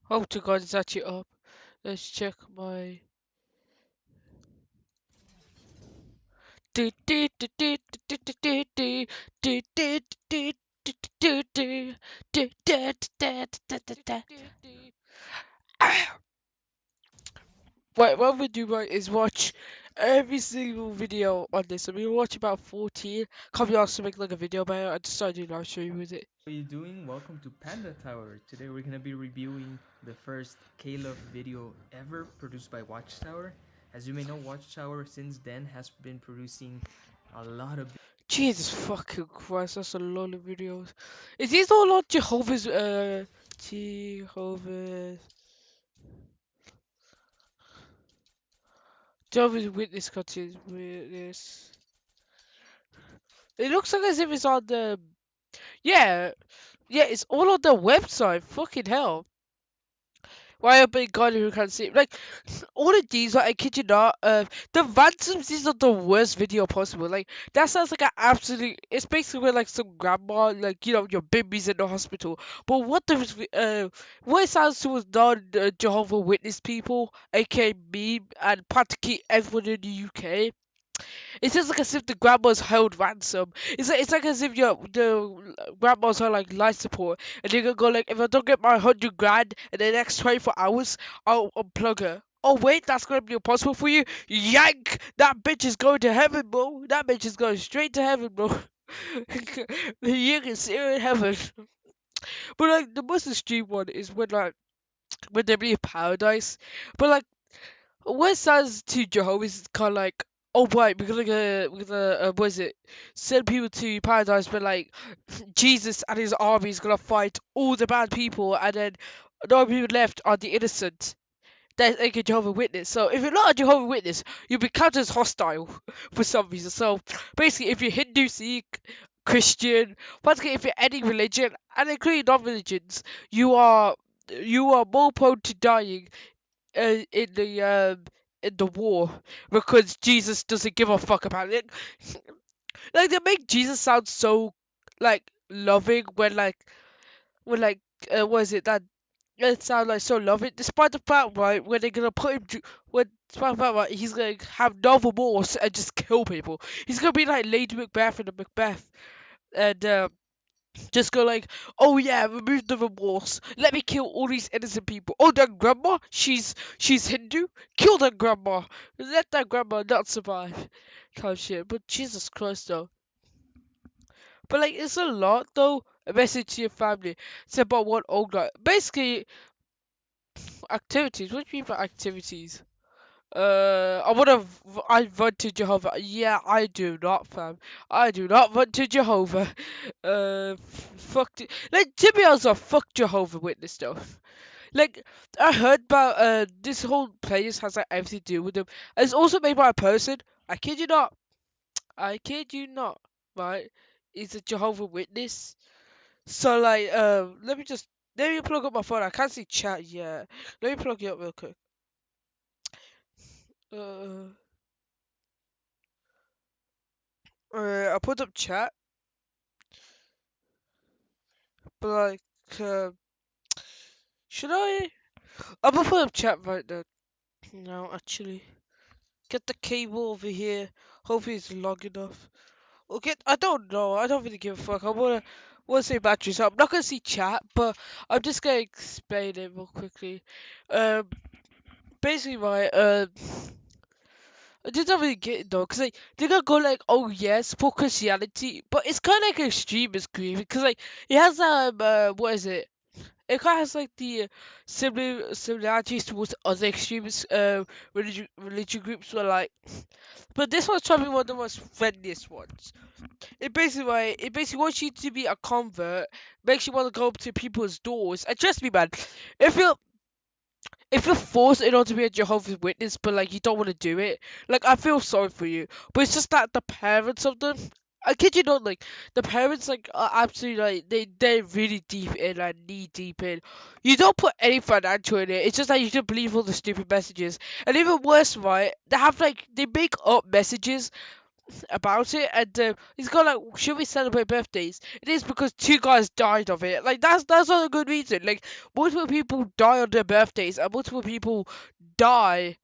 Hope to God it's actually up. Let's check my. What we do right is watch every single video on this. I mean, we watch about 14. Can't be asked to make like a video about it. I decided to live stream with it. How are you doing? Welcome to Panda Tower. Today we're gonna be reviewing the first K-Love video ever produced by Watchtower. As you may know, Watchtower since then has been producing a lot of Jesus fucking Christ, that's a lot of videos. Is these all on Jehovah's Jehovah's Witness content witness? It looks like as if it's on the yeah, yeah, it's all on the website. Fucking hell. Why a big God who can see like all of these like I kid you not, the ransoms these are the worst video possible. Like that sounds like an absolute it's basically where like some grandma like your baby's in the hospital. But what it sounds to is non Jehovah Witness people, aka me and practically everyone in the UK. It's just like as if the grandma's held ransom. It's like as if the grandma's on like life support, and you're gonna go like, if I don't get my 100 grand in the next 24 hours, I'll unplug her. Oh wait, that's gonna be impossible for you. Yank! That bitch is going to heaven, bro. That bitch is going straight to heaven, bro. You can see her in heaven. But like the most extreme one is when they be in paradise. But like what sounds to Jehovah's is kind of like, oh right, we're gonna what is it? Send people to paradise, but like Jesus and his army is gonna fight all the bad people, and then the only people left are the innocent. That's like a Jehovah Witness. So if you're not a Jehovah Witness, you'll be counted as hostile for some reason. So basically, if you're Hindu, Sikh, Christian, basically if you're any religion, and including non-religions, you are more prone to dying in the war because Jesus doesn't give a fuck about it. Like they make Jesus sound so like loving when what is it that it sounds like so loving, despite the fact right when they're gonna put him when despite the fact right he's gonna have no remorse and just kill people. He's gonna be like Lady Macbeth in the Macbeth and just go like, oh yeah, remove the remorse. Let me kill all these innocent people. Oh, that grandma, she's Hindu. Kill that grandma. Let that grandma not survive. Kind of shit. But Jesus Christ, though. But like, it's a lot though. A message to your family. It's about one old guy. Basically, activities. What do you mean by activities? I run to Jehovah. Yeah, I do not, fam. I do not run to Jehovah. Like, to be honest, fuck Jehovah Witness though. Like, I heard about, this whole place has, like, everything to do with them. And it's also made by a person. I kid you not. I kid you not. Right? It's a Jehovah Witness. So, like, let me plug up my phone. I can't see chat yet. Let me plug it up real quick. Uh, I put up chat. But like, should I? I'm gonna put up chat right now. No, actually, get the cable over here. Hopefully it's long enough. Okay, I don't know. I don't really give a fuck. I wanna say battery, so I'm not gonna see chat, but I'm just gonna explain it real quickly. Um, basically, right. I just don't really get it though, cause like they're gonna go like, oh yes, for Christianity, but it's kind of like extremist grief, because like it has what is it? It kind of has like the similarities towards other extremist religion groups were like, but this one's probably one of the most friendliest ones. It basically wants you to be a convert, makes you want to go up to people's doors. And trust me, man, if you're if you're forced in order to be a Jehovah's Witness, but like you don't want to do it, like I feel sorry for you. But it's just that the parents of them, I kid you not, like the parents like are absolutely like they're really deep in, like knee deep in. You don't put any financial in it. It's just that you just believe all the stupid messages. And even worse, right? They make up messages about it, and he's got like, should we celebrate birthdays? It is because two guys died of it. Like that's not a good reason. Like multiple people die on their birthdays, and multiple people die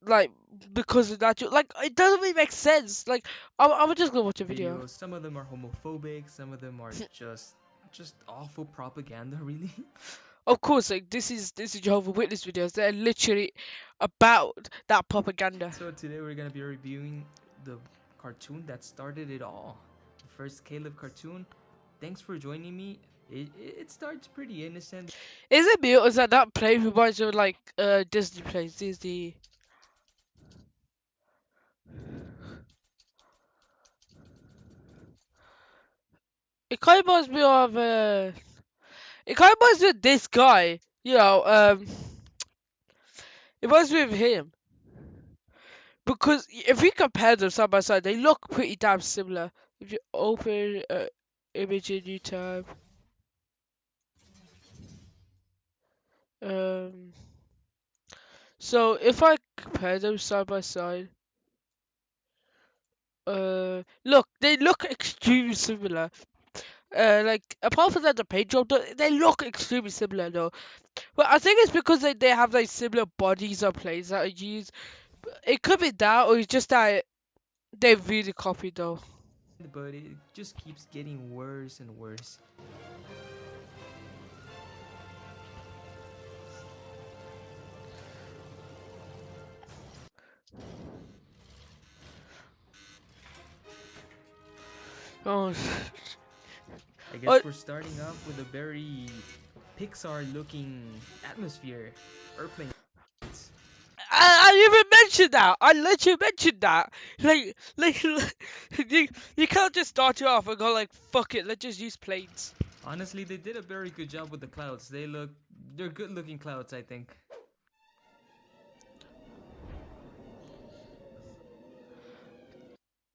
like because of that. Like it doesn't really make sense. Like I'm just gonna watch a video. Videos. Some of them are homophobic. Some of them are just awful propaganda. Really. Of course, like this is Jehovah Witness videos. They're literally about that propaganda. So today we're gonna be reviewing the cartoon that started it all, the first Caleb cartoon. Thanks for joining me. It starts pretty innocent. Is it me or is that play reminds me of like Disney plays? Disney. It kind of reminds me of it kind of reminds me of this guy. It reminds me of him because if you compare them side by side, they look pretty damn similar. If you open image in new tab, um, so if I compare them side by side, look, they look extremely similar. Like apart from that, the paint job, they look extremely similar though. But I think it's because they have like similar bodies or planes that are used. It could be that, or it's just that they really copied though. But it just keeps getting worse and worse. Oh, I oh guess we're starting off with a very Pixar-looking atmosphere. Airplanes. I even mentioned that. I literally mentioned that. Like you can't just start it off and go like, fuck it, let's just use planes. Honestly, they did a very good job with the clouds. They're good-looking clouds, I think.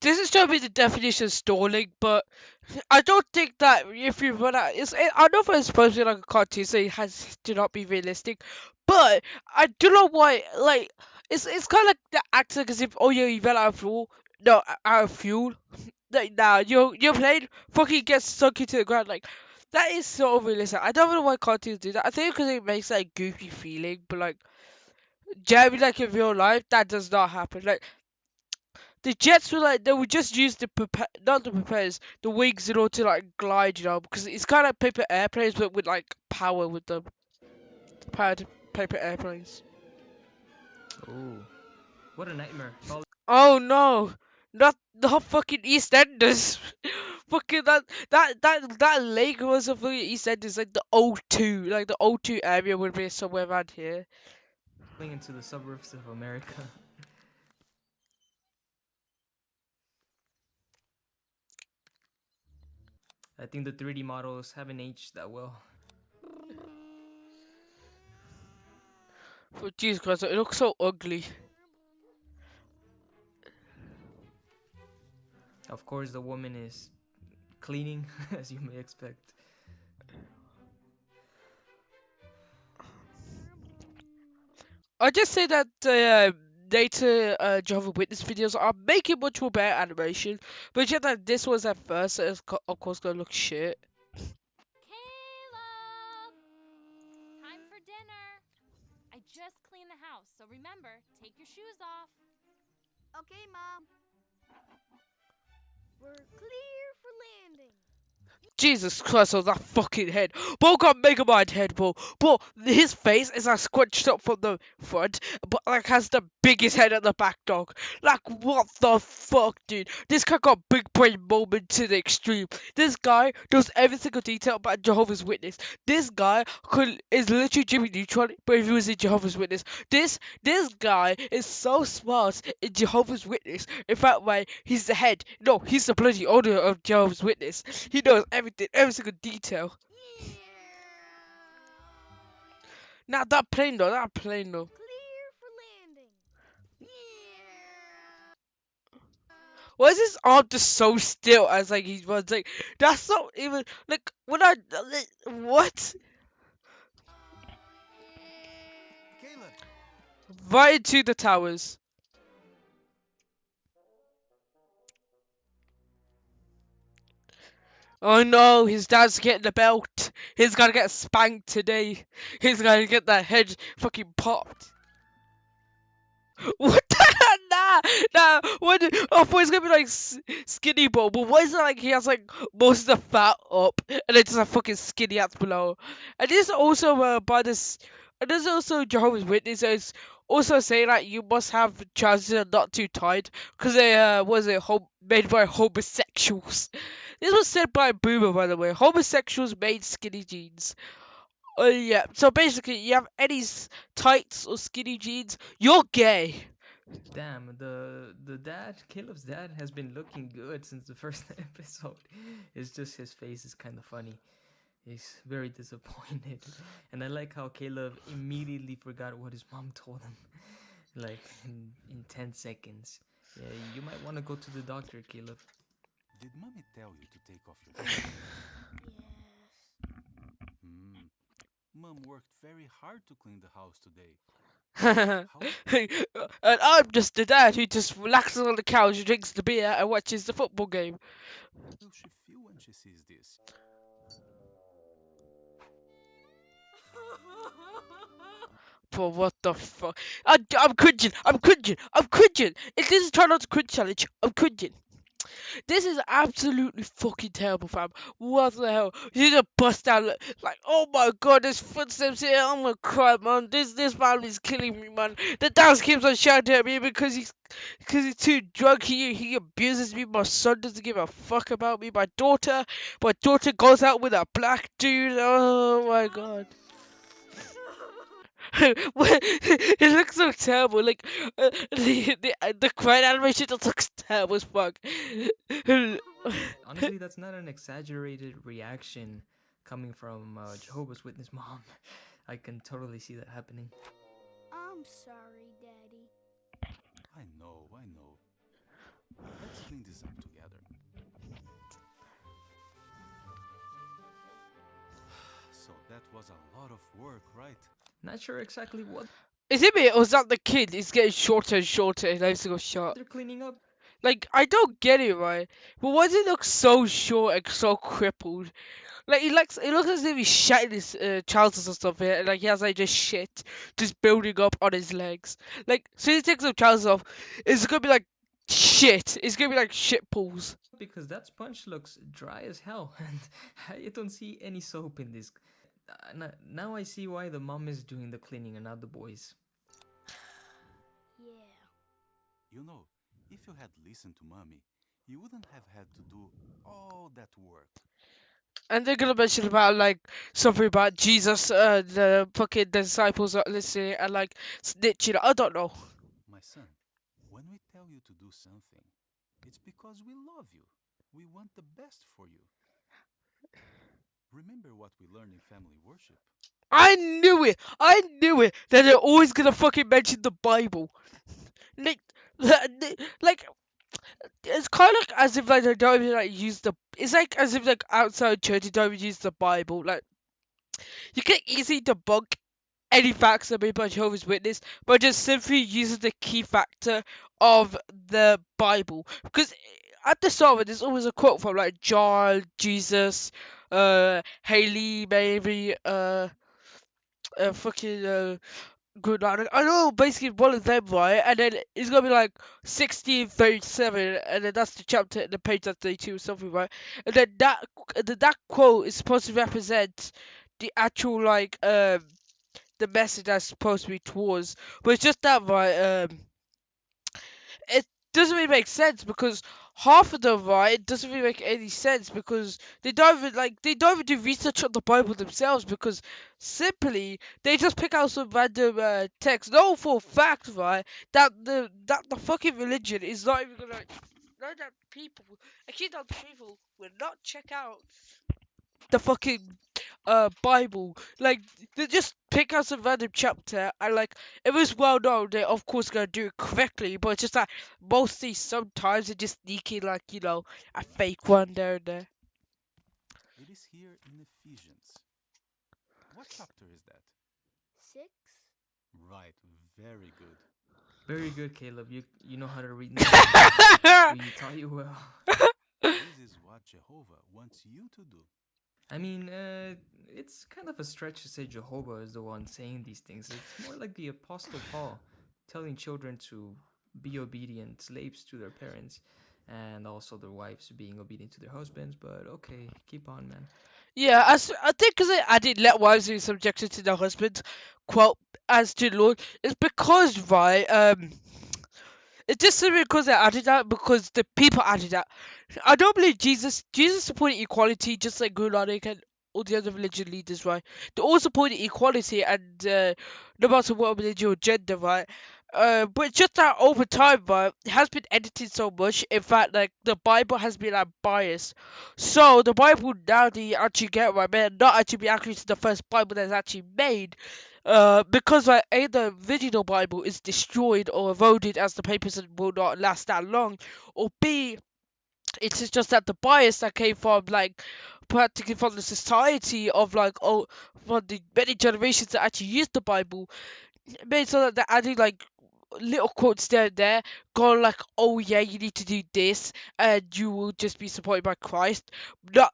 This is trying to be the definition of stalling, but I don't think that if you run out, I know it's supposed to be like a cartoon, so it has to not be realistic. But I don't know why. Like it's kind of like the acting as if, oh yeah, you ran out of fuel. No, out of fuel. Like nah, your plane fucking gets sunk into the ground. Like that is so realistic. I don't know why cartoons do that. I think because it makes like goofy feeling, but like generally, like in real life, that does not happen. Like the jets were like they would just use not the propellers, the wings in order to like glide, because it's kind of like paper airplanes but with like power with them, powered paper airplanes. Oh, what a nightmare! Falling Oh no, not fucking EastEnders. Fucking that lake was a fucking EastEnders, like the O2, like the O2 area would be somewhere around here. into the suburbs of America. I think the 3D models haven't aged that well. For Jesus Christ, it looks so ugly. Of course, the woman is cleaning, as you may expect. I just say that later Jehovah Witness videos are making much more better animation, but yet that this was at first, so it's of course gonna look shit. Caleb! Time for dinner. I just cleaned the house, so remember, take your shoes off. Okay, Mom. We're clear for landing. Jesus Christ on that fucking head. Bro got Megamind head, bro. Bro, his face is like squished up from the front, but like has the biggest head at the back, dog. Like, what the fuck, dude? This guy got big brain moment to the extreme. This guy knows every single detail about Jehovah's Witness. This guy is literally Jimmy Neutron, but if he was a Jehovah's Witness. This guy is so smart in Jehovah's Witness. In fact, way, he's the head. No, he's the bloody owner of Jehovah's Witness. He knows everything, every single detail. Not that plane though, that plane though. Clear for landing. Why is his arm just so still as like he runs? Like that's not even like when I like, what? Caleb. Right into the towers. Oh no, his dad's getting the belt. He's gonna get spanked today. He's gonna get that head fucking popped. What the nah, nah. What? I thought he's gonna be like skinny ball, but why is it like he has like most of the fat up and then just a fucking skinny ass below? And this also by this, and there's also Jehovah's Witnesses also say that you must have trousers that are not too tight because they was it made by homosexuals. This was said by a boomer, by the way. Homosexuals made skinny jeans. Oh yeah. So basically, you have any tights or skinny jeans, you're gay. Damn, the dad, Caleb's dad, has been looking good since the first episode. It's just his face is kind of funny. He's very disappointed, and I like how Caleb immediately forgot what his mom told him, like in 10 seconds. Yeah, you might want to go to the doctor, Caleb. Did mommy tell you to take off your clothes? Yes. Hmm. Mom worked very hard to clean the house today. And How I'm just the dad who just relaxes on the couch, drinks the beer, and watches the football game. will she feel when she sees this? But what the fuck? I'm cringing. I'm cringing. I'm cringing. If this is try not to cringe challenge, I'm cringing. This is absolutely fucking terrible, fam. What the hell? You just bust out like, oh my god, there's footsteps here. I'm gonna cry, man. This family's killing me, man. The dad keeps on shouting at me because he's too drunk. He abuses me. My son doesn't give a fuck about me. My daughter goes out with a black dude. Oh my god. It looks so terrible. Like the crying animation just looks terrible as fuck. Honestly, that's not an exaggerated reaction coming from Jehovah's Witness mom. I can totally see that happening. I'm sorry, Daddy. I know, I know. Let's clean this up together. So that was a lot of work, right? Not sure exactly what Is it me or is that the kid? He's getting shorter and shorter in every single shot. they're cleaning up. Like I don't get it right, but why does he look so short and so crippled? Like it looks as if he's shitting his trousers or something, and like he has like just shit just building up on his legs. Like as soon as he takes the trousers off, it's gonna be like shit. It's gonna be like shit pools. Because that sponge looks dry as hell, and I don't see any soap in this. Now I see why the mom is doing the cleaning and not the boys. Yeah. You know, if you had listened to mommy, you wouldn't have had to do all that work. And they're gonna mention about like something about Jesus, the fucking disciples are listening and like snitching. I don't know. My son, when we tell you to do something, it's because we love you. We want the best for you. Remember what we learned in family worship? I knew it. I knew it. That they're always gonna fucking mention the Bible. Like, like it's kind of like as if like they don't even like use the. It's like as if like outside church they don't even use the Bible. Like you can easily debunk any facts that are made by Jehovah's Witness by just simply using the key factor of the Bible. Because at the start of it, there's always a quote from like John, Jesus, Haley, maybe, fucking good night. I know basically one of them, right? And then it's gonna be like 1637, and then that's the chapter and the page that's 32 or something, right? And then that quote is supposed to represent the actual like the message that's supposed to be towards. But it's just that, right? It doesn't really make sense because half of them, right? It doesn't really make any sense because they don't even do research on the Bible themselves because simply they just pick out some random text. No, for a fact, right? That the fucking religion is not even gonna. Know that people, actually, that people will not check out the fucking Bible. Like they just pick out some random chapter and like it was well known they're of course gonna do it correctly, but it's just that mostly sometimes they just sneak in like, a fake one there and there. It is here in Ephesians. What chapter is that? 6? Right, very good. Very good, Caleb. You know how to read numbers. We taught you well. This is what Jehovah wants you to do. I mean, it's kind of a stretch to say Jehovah is the one saying these things. It's more like the Apostle Paul telling children to be obedient slaves to their parents and also their wives being obedient to their husbands. But okay, keep on, man. Yeah, I think because I did let wives be subjected to their husbands, quote, as to the Lord, it's because, right, it's just simply because they added that, because the people added that. I don't believe Jesus supported equality just like Guru Nanak and all the other religion leaders, right? They all supported equality and no matter what religion or gender, right? But it's just that over time, right, it has been edited so much. In fact, like the Bible has been like biased. So the Bible now that you actually get right, may not actually be accurate to the first Bible that's actually made. Because like A, the original Bible is destroyed or eroded as the papers will not last that long, or B, it's just that the bias that came from like practically from the society of like from the many generations that actually used the Bible made so that they're adding like little quotes there and there, going like, oh yeah, you need to do this and you will just be supported by Christ. Not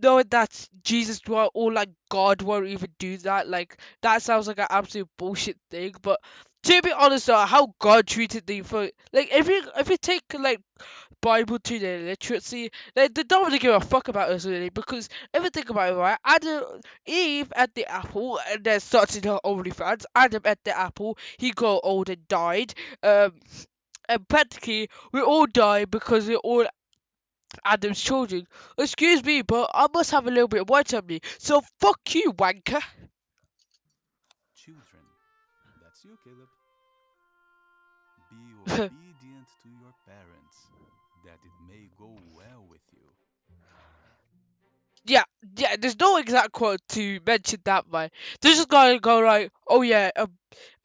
knowing that Jesus or like God won't even do that, like that sounds like an absolute bullshit thing. But to be honest, though, how God treated the for like if you take like Bible to their literacy, they don't really give a fuck about us really, because if you think about it, right, Adam, Eve at the apple and then started her OnlyFans. Adam at the apple, he got old and died. And practically we all die because we're all Adam's children. Excuse me, but I must have a little bit of white on me. So fuck you, wanker. Children, that's you, Caleb. Be obedient to your parents, that it may go well with you. Yeah, yeah. There's no exact quote to mention that, man. They're just gonna go like, oh yeah,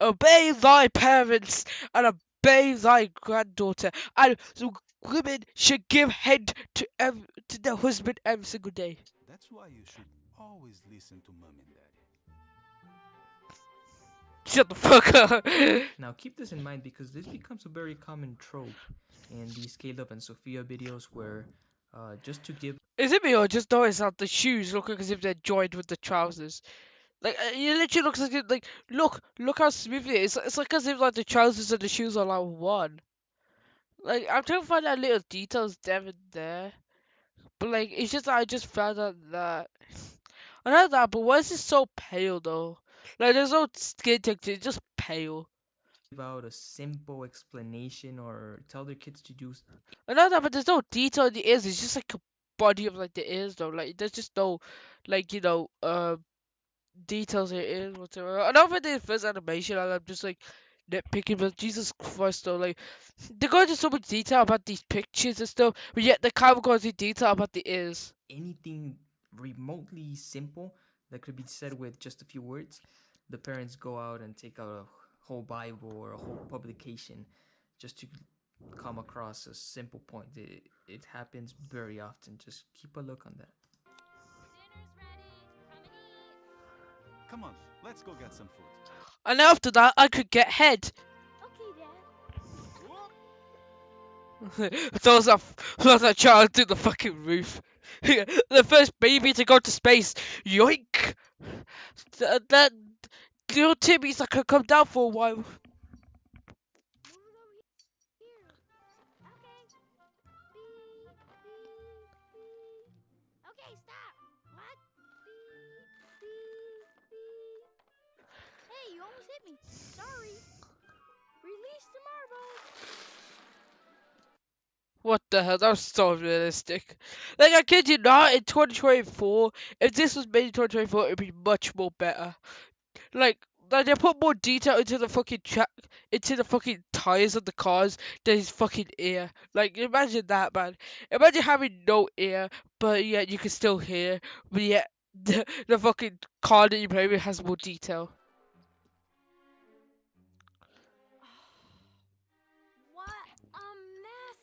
obey thy parents and obey thy granddaughter, and so women should give head to their husband every single day. That's why you should always listen to mom and daddy. Shut the fuck up. Now, keep this in mind because this becomes a very common trope in these Caleb and Sophia videos where just to give Is it me or just notice that the shoes look like as if they're joined with the trousers? Like it literally looks like it. Like look how smooth it is. It's like as if like the trousers and the shoes are like one. Like I'm trying to find out little details there and there, but like it's just I just found out that I know that. But why is it so pale though? Like there's no skin texture. It's just pale. out a simple explanation or tell their kids to do I know that, but there's no detail in the ears. It's just like a body of like the ears though. Like there's just no like details it is whatever. I know for the first animation, and I'm just like nitpicking, but Jesus Christ, though, like they go into so much detail about these pictures and stuff, but yet they can't go into detail about the ears. anything remotely simple that could be said with just a few words, the parents go out and take out a whole Bible or a whole publication just to come across a simple point. It happens very often. Just keep a look on that. Dinner's ready. Come and eat. Come on, let's go get some food. And then after that, I could get head. Okay, Dad. throws that child to the fucking roof. The first baby to go to space. Yoink! That little Timmy's that could come down for a while. Move it over here. Okay. Beep, beep, beep. Okay, stop. What? Beep, beep, beep. Hey, you almost hit me. Sorry. Release the marbles. What the hell? That was so realistic. Like, I kid you not, in 2024, if this was made in 2024, it'd be much more better. Like they put more detail into the fucking into the fucking tires of the cars than his fucking ear. Like, imagine that, man. Imagine having no ear, but yet you can still hear, but yet the fucking car that you play with has more detail. What a mess.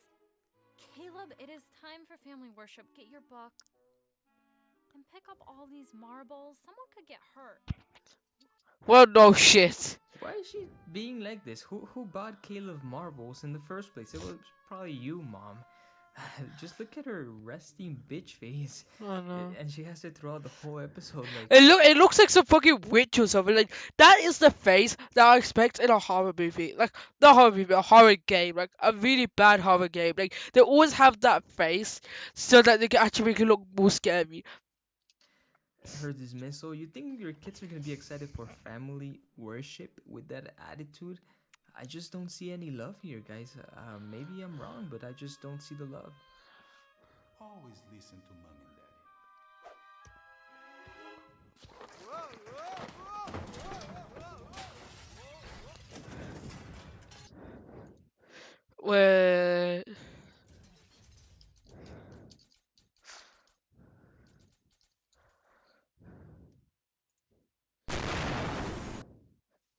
Caleb, it is time for family worship. Get your book and pick up all these marbles. Someone could get hurt. Well, no shit. Why is she being like this? Who bought Caleb marbles in the first place? It was probably you, Mom. Just look at her resting bitch face, Oh no. and she has it throughout the whole episode. Like, It looks like some fucking witch or something. Like that is the face that I expect in a horror movie. Like not horror movie, a horror game. Like a really bad horror game. Like they always have that face so that they can actually make it look more scary. her dismissal. You think your kids are gonna be excited for family worship with that attitude? I just don't see any love here, guys. Maybe I'm wrong, but I just don't see the love. Always listen to mom and daddy. Where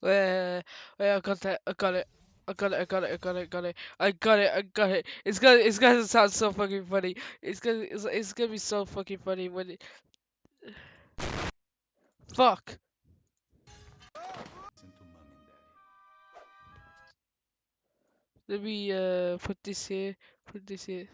where I got that. I got it. I got it. I got it. I got it. Got it. I got it. I got it. It's gonna sound so fucking funny. It's gonna be so fucking funny when it. Fuck. Listen to mom and daddy. Let me put this here. Put this here.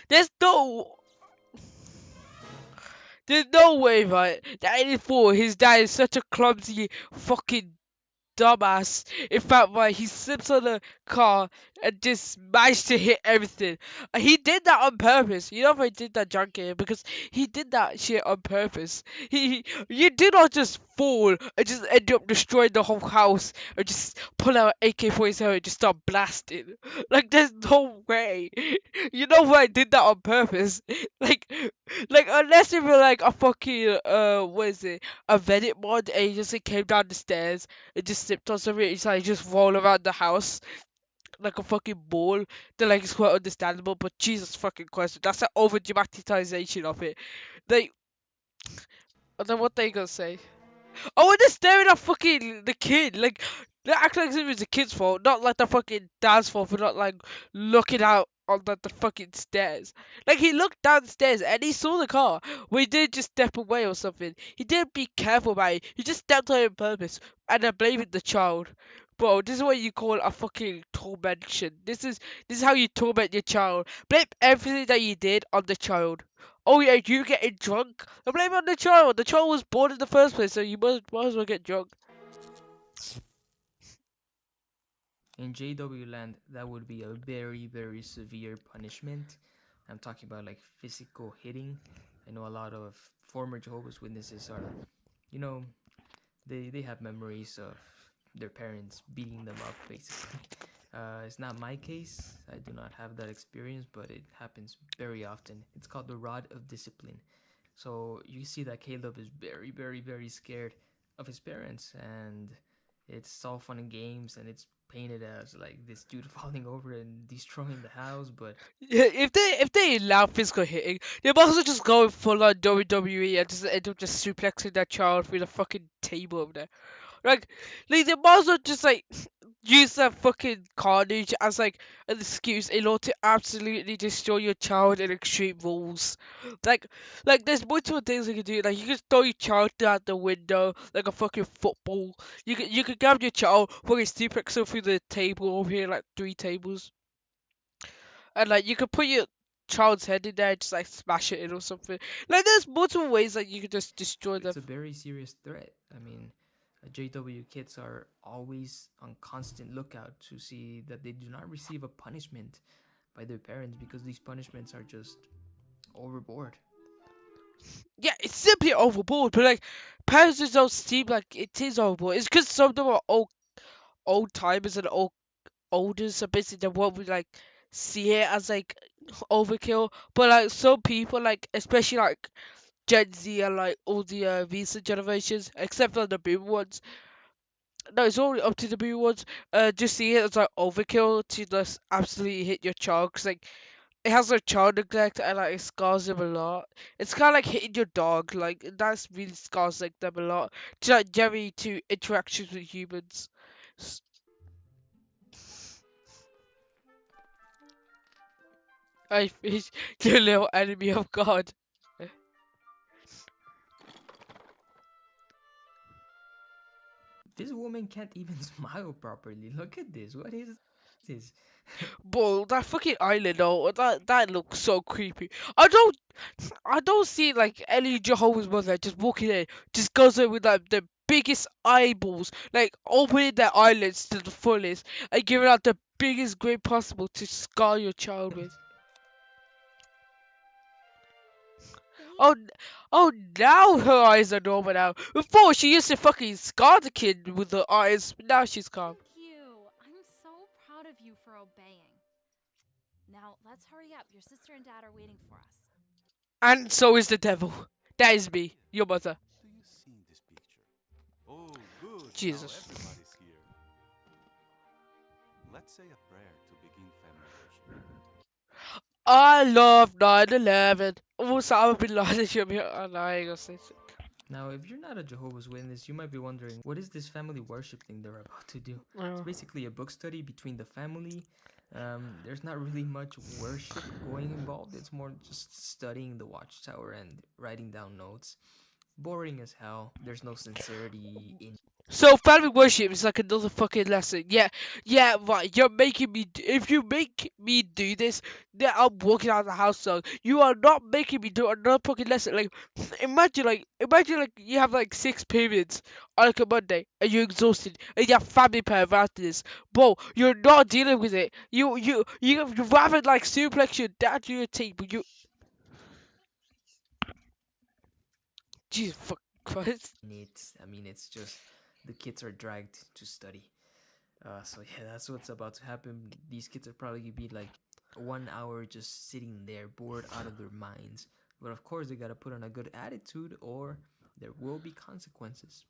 There's no there's no way, right? That 84, his dad is such a clumsy fucking dumbass. In fact, right, he slips on the car and just managed to hit everything. He did that on purpose. You know if I did that junk game because he did that shit on purpose. You did not just fall and just end up destroying the whole house or just pull out AK-47 and just start blasting. Like there's no way. You know why I did that on purpose? Like, like unless it were like a fucking what is it? A Reddit mod and he just like, came down the stairs it just slipped on something. It's like just roll around the house like a fucking ball. Then like it's quite understandable, but Jesus fucking Christ, that's an over dramatization of it. They, and then what they gonna say? Oh, and they're staring at fucking the kid. Like they act like it was the kid's fault, not like the fucking dad's fault for not like looking out on the fucking stairs. Like he looked downstairs and he saw the car. Well, he did just step away or something. He didn't be careful about it. He just stepped on it on purpose and then blaming the child. Bro, this is what you call a fucking tormentation. This is how you torment your child. Blame everything that you did on the child. Oh yeah, you getting drunk? I blame it on the child. The child was born in the first place, so you might as well get drunk. In JW land, that would be a very, very severe punishment. I'm talking about like physical hitting. I know a lot of former Jehovah's Witnesses are, you know, they have memories of their parents beating them up, basically. It's not my case. I do not have that experience, but it happens very often. It's called the rod of discipline. So you see that Caleb is very, very, very scared of his parents, and it's all fun and games, and it's painted as like this dude falling over and destroying the house. But Yeah, if they allow physical hitting, they might as well just go full on WWE and just end up just suplexing that child through the fucking table over there. Like they might as well just like use that fucking carnage as like an excuse in order to absolutely destroy your child in extreme rules. Like like there's multiple things you can do. Like you can throw your child out the window like a fucking football. You can grab your child, fucking suplex him through the table over here like 3 tables. And like you could put your child's head in there and just like smash it in or something. Like there's multiple ways that you could just destroy them. it's a very serious threat. I mean, JW kids are always on constant lookout to see that they do not receive a punishment by their parents because these punishments are just overboard. Yeah, it's simply overboard, but like parents just don't seem like it is overboard. It's because some of them are old timers and older, so basically they won't like see it as like overkill. But like some people, like especially like Gen Z and like all the recent generations, except for the boomer ones. No, it's only up to the boomer ones. Just see it as like overkill to just absolutely hit your child. 'Cause like it has like child neglect and like it scars them a lot. It's kind of like hitting your dog. Like that's really scars like them a lot. To like Jerry to interactions with humans. S- I fish your little enemy of God. This woman can't even smile properly. Look at this. What is this? Bro, that fucking island though, that looks so creepy. I don't see like any Jehovah's Mother just walking in, just goes in with like the biggest eyeballs, like opening their eyelids to the fullest and giving out the biggest grin possible to scar your child with. Babe, Oh, oh, now her eyes are normal now. Before she used to fucking scar the kid with her eyes, but now she's calm. Thank you. I'm so proud of you for obeying. Now, let's hurry up. Your sister and dad are waiting for us. And so is the devil. That is me, your mother. Do you see in this picture? Oh, good. Now Jesus. everybody's here. Let's say a prayer to begin family worship. I love 9/11. Osama bin Laden should be. Oh, no, I ain't gonna say shit. Now, if you're not a Jehovah's Witness, you might be wondering, what is this family worship thing they're about to do? It's Oh. basically a book study between the family. There's not really much worship going involved. It's more just studying the Watchtower and writing down notes. Boring as hell. There's no sincerity in. So family worship is like another fucking lesson. Yeah, yeah, right. You're making me. If you make me do this, then I'm walking out of the house. So you are not making me do another fucking lesson. Like, imagine like you have like 6 periods on like a Monday, and you're exhausted, and you have family prayer after this. Bro, you're not dealing with it. You rather like suplex your dad to your team, but you. Jesus fuck Christ. I mean, it's just the kids are dragged to study. So yeah, that's what's about to happen. These kids are probably gonna be like 1 hour just sitting there, bored out of their minds. But of course, they gotta put on a good attitude, or there will be consequences.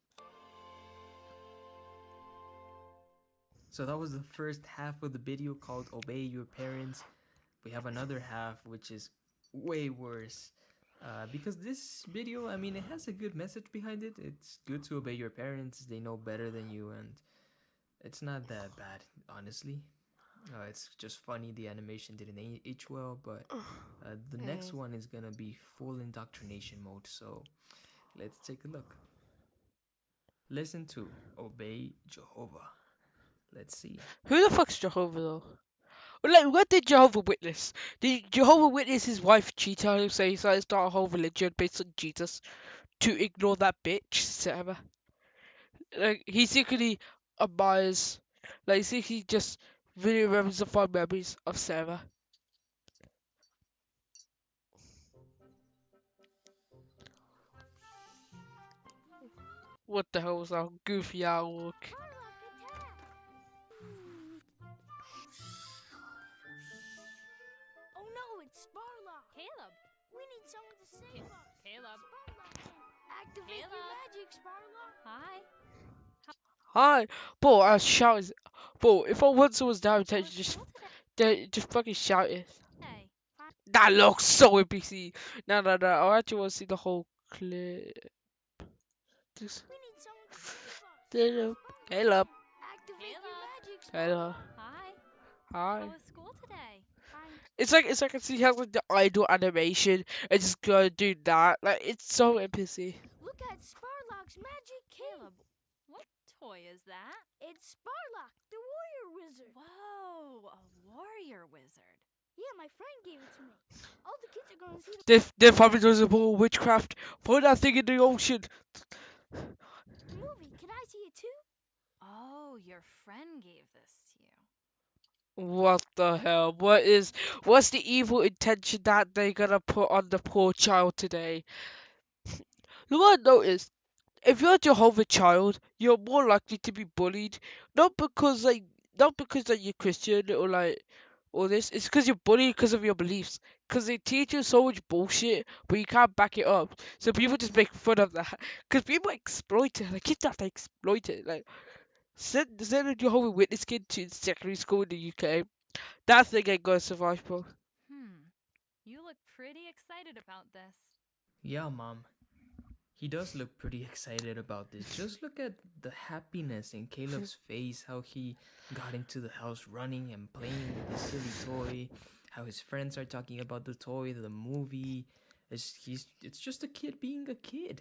So that was the first half of the video called "Obey Your Parents." We have another half which is way worse. Because this video, I mean, it has a good message behind it. It's good to obey your parents. They know better than you, and it's not that bad, honestly. It's just funny. The animation didn't age well, but the next Mm. one is gonna be full indoctrination mode. So let's take a look. Listen to Obey Jehovah. Let's see. Who the fuck's Jehovah though? Well, like, what did Jehovah Witness? Did Jehovah Witness his wife cheat on him, so he decided to start a whole religion based on Jesus to ignore that bitch, Sarah? Like, he secretly admires, like, he secretly just really remembers the fond memories of Sarah. What the hell was that goofy outlook? Sparlock, attack! Oh no, it's Sparlock! Caleb! We need someone to save us! Caleb! Sparlock, activate your Caleb. magic, Sparlock! Hi. Hi, bro, I was shouting. Bro, if I want someone's down How attention, was school just fucking shout it. today? That looks so NPC. No, no, no. I actually want to see the whole clip. Just, We need someone to save us! Caleb, Sparlock, Caleb, activate your Caleb. magic, Caleb. Sparlock! Hi. Hi. How was school today? Fine. It's like I see he has like the idle animation and just go do that. Like it's so NPC. Look at Sparlock's magic cape! Caleb, what toy is that? It's Sparlock, the warrior wizard! Whoa, a warrior wizard. Yeah, my friend gave it to me. All the kids are going to see They're probably doing some more witchcraft. Throw that thing in the ocean. the movie. Can I see it too? Oh, your friend gave this to you. What the hell? What's the evil intention that they're gonna put on the poor child today? You know what I noticed? If you're a Jehovah child, you're more likely to be bullied. Not because like not because like you're Christian or like all this. It's because you're bullied because of your beliefs. Because they teach you so much bullshit, but you can't back it up. So people just make fun of that. Because people exploit it. Like kids have to exploit it. Like send a Jehovah Witness kid to secondary school in the UK. That thing ain't gonna survive, bro. Hmm. pretty excited about this. Yeah, Mom. He does look pretty excited about this. Just look at the happiness in Caleb's face, how he got into the house running and playing with this silly toy, how his friends are talking about the toy, the movie. It's just a kid being a kid.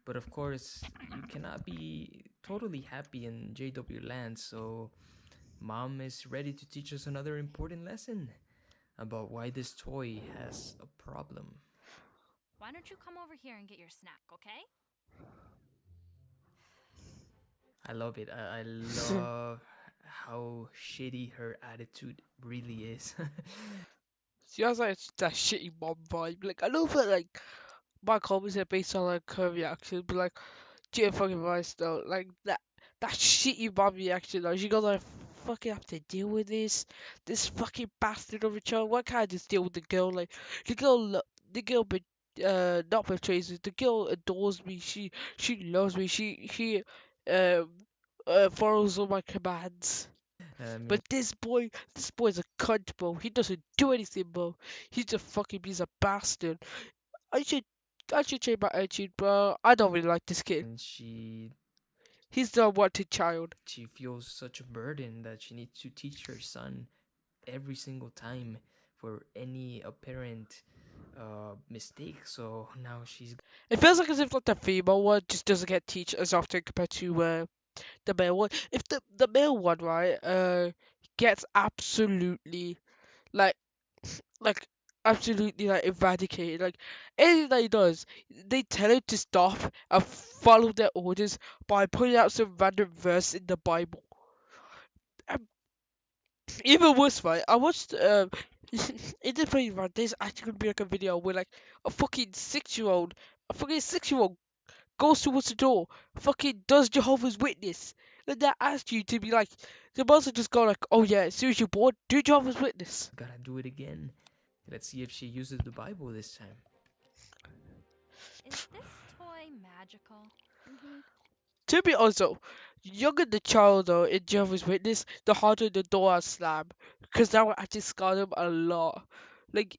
But of course, you cannot be totally happy in JW land, so Mom is ready to teach us another important lesson about why this toy has a problem. Why don't you come over here and get your snack, okay? I love it. I love how shitty her attitude really is. She has like that shitty mom vibe. Like I know that like my comments are based on like her reaction, but like Jim fucking Rice though, like that shitty mom reaction though. She goes like fucking have to deal with this fucking bastard of a child. Why can't I just deal with the girl? Like the girl, the girl, but not betrays me. The girl adores me. She loves me. She um follows all my commands. I mean, But this boy's a cunt, bro. He doesn't do anything, bro. He's a bastard. I should, I should change my attitude, bro. I don't really like this kid. and He's the unwanted child. she feels such a burden that she needs to teach her son every single time for any apparent mistake. So now she's It feels like as if like the female one just doesn't get teach as often compared to the male one. If the male one, right, gets absolutely like like absolutely like eradicated. Like anything that he does, they tell him to stop and follow their orders by putting out some random verse in the Bible. Um, Even worse, right? I watched in the play right. There's actually gonna be like a video where like a fucking 6 year old goes towards the door, fucking does Jehovah's Witness. And they asked you to be like, the boss would just go like, oh yeah, as soon as you're bored, do Jehovah's Witness. gotta do it again. Let's see if she uses the Bible this time. Is this toy magical? Mm-hmm. To be honest though, younger the child though in Jehovah's Witness, the harder the door I slam. Because that will actually scar them a lot. Like,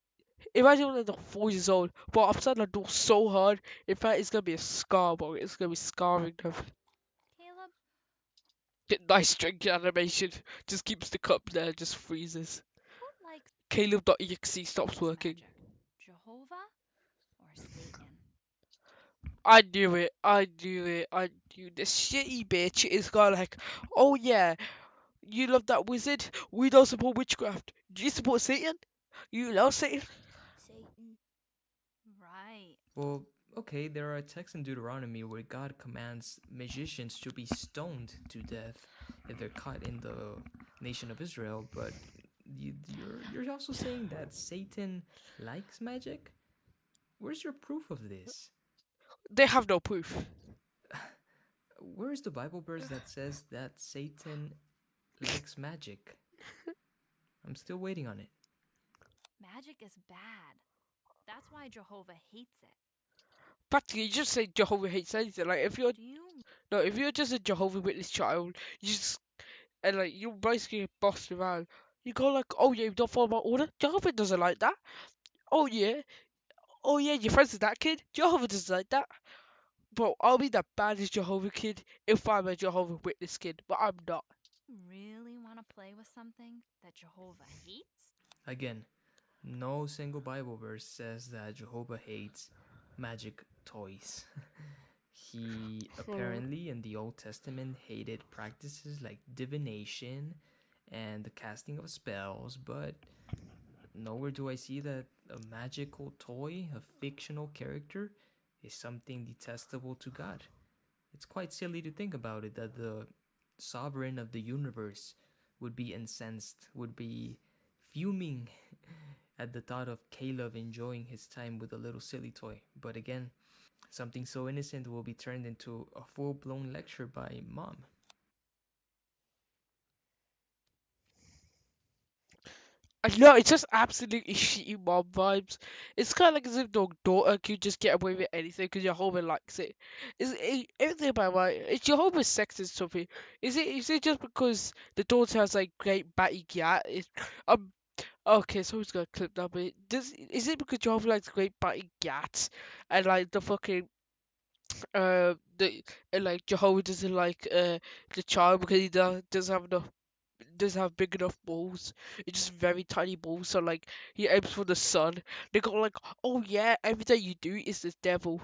imagine when they're 4 years old, but I've slamming the door so hard, in fact, it's gonna be a scar, bro. It's gonna be scarring them. Caleb, Nice drink animation. Just keeps the cup there, just freezes. who likes Caleb.exe stops working. magic? Jehovah or Satan? I knew it. I knew it. I knew this shitty bitch is gonna like, oh yeah, you love that wizard? We don't support witchcraft. Do you support Satan? You love Satan? Satan. Right. Well, okay, there are texts in Deuteronomy where God commands magicians to be stoned to death if they're caught in the nation of Israel, but you're also saying that Satan likes magic? Where's your proof of this? They have no proof. Where is the Bible verse that says that Satan likes magic? I'm still waiting on it. Magic is bad. That's why Jehovah hates it. Practically, you just say Jehovah hates anything. Like if you're Do you no, if you're just a Jehovah Witness child, you just and like you're basically bossed around. You go like, oh yeah, you don't follow my order. Jehovah doesn't like that. Oh yeah, oh yeah, your friends with that kid. Jehovah doesn't like that. Bro, I'll be the baddest Jehovah kid if I'm a Jehovah Witness kid, but I'm not. really want to play with something that Jehovah hates? Again, no single Bible verse says that Jehovah hates magic toys. He apparently in the Old Testament hated practices like divination and the casting of spells, but nowhere do I see that a magical toy, a fictional character, is something detestable to God. It's quite silly to think about it that the sovereign of the universe would be incensed, would be fuming at the thought of Caleb enjoying his time with a little silly toy. But again, something so innocent will be turned into a full blown lecture by Mom. I know, it's just absolutely shitty mom vibes. It's kind of like as if your daughter could just get away with anything because Jehovah likes it. Everything about right? Is Jehovah's sexist something? Is it just because the daughter has like great batty gat? Okay, so who's gonna clip that bit? Is it because you have like the great biting gats and like the fucking the and like Jehovah doesn't like the child because he doesn't have enough doesn't have big enough balls. It's just very tiny balls, so like he aims for the sun. They go like, oh yeah, everything you do is the devil.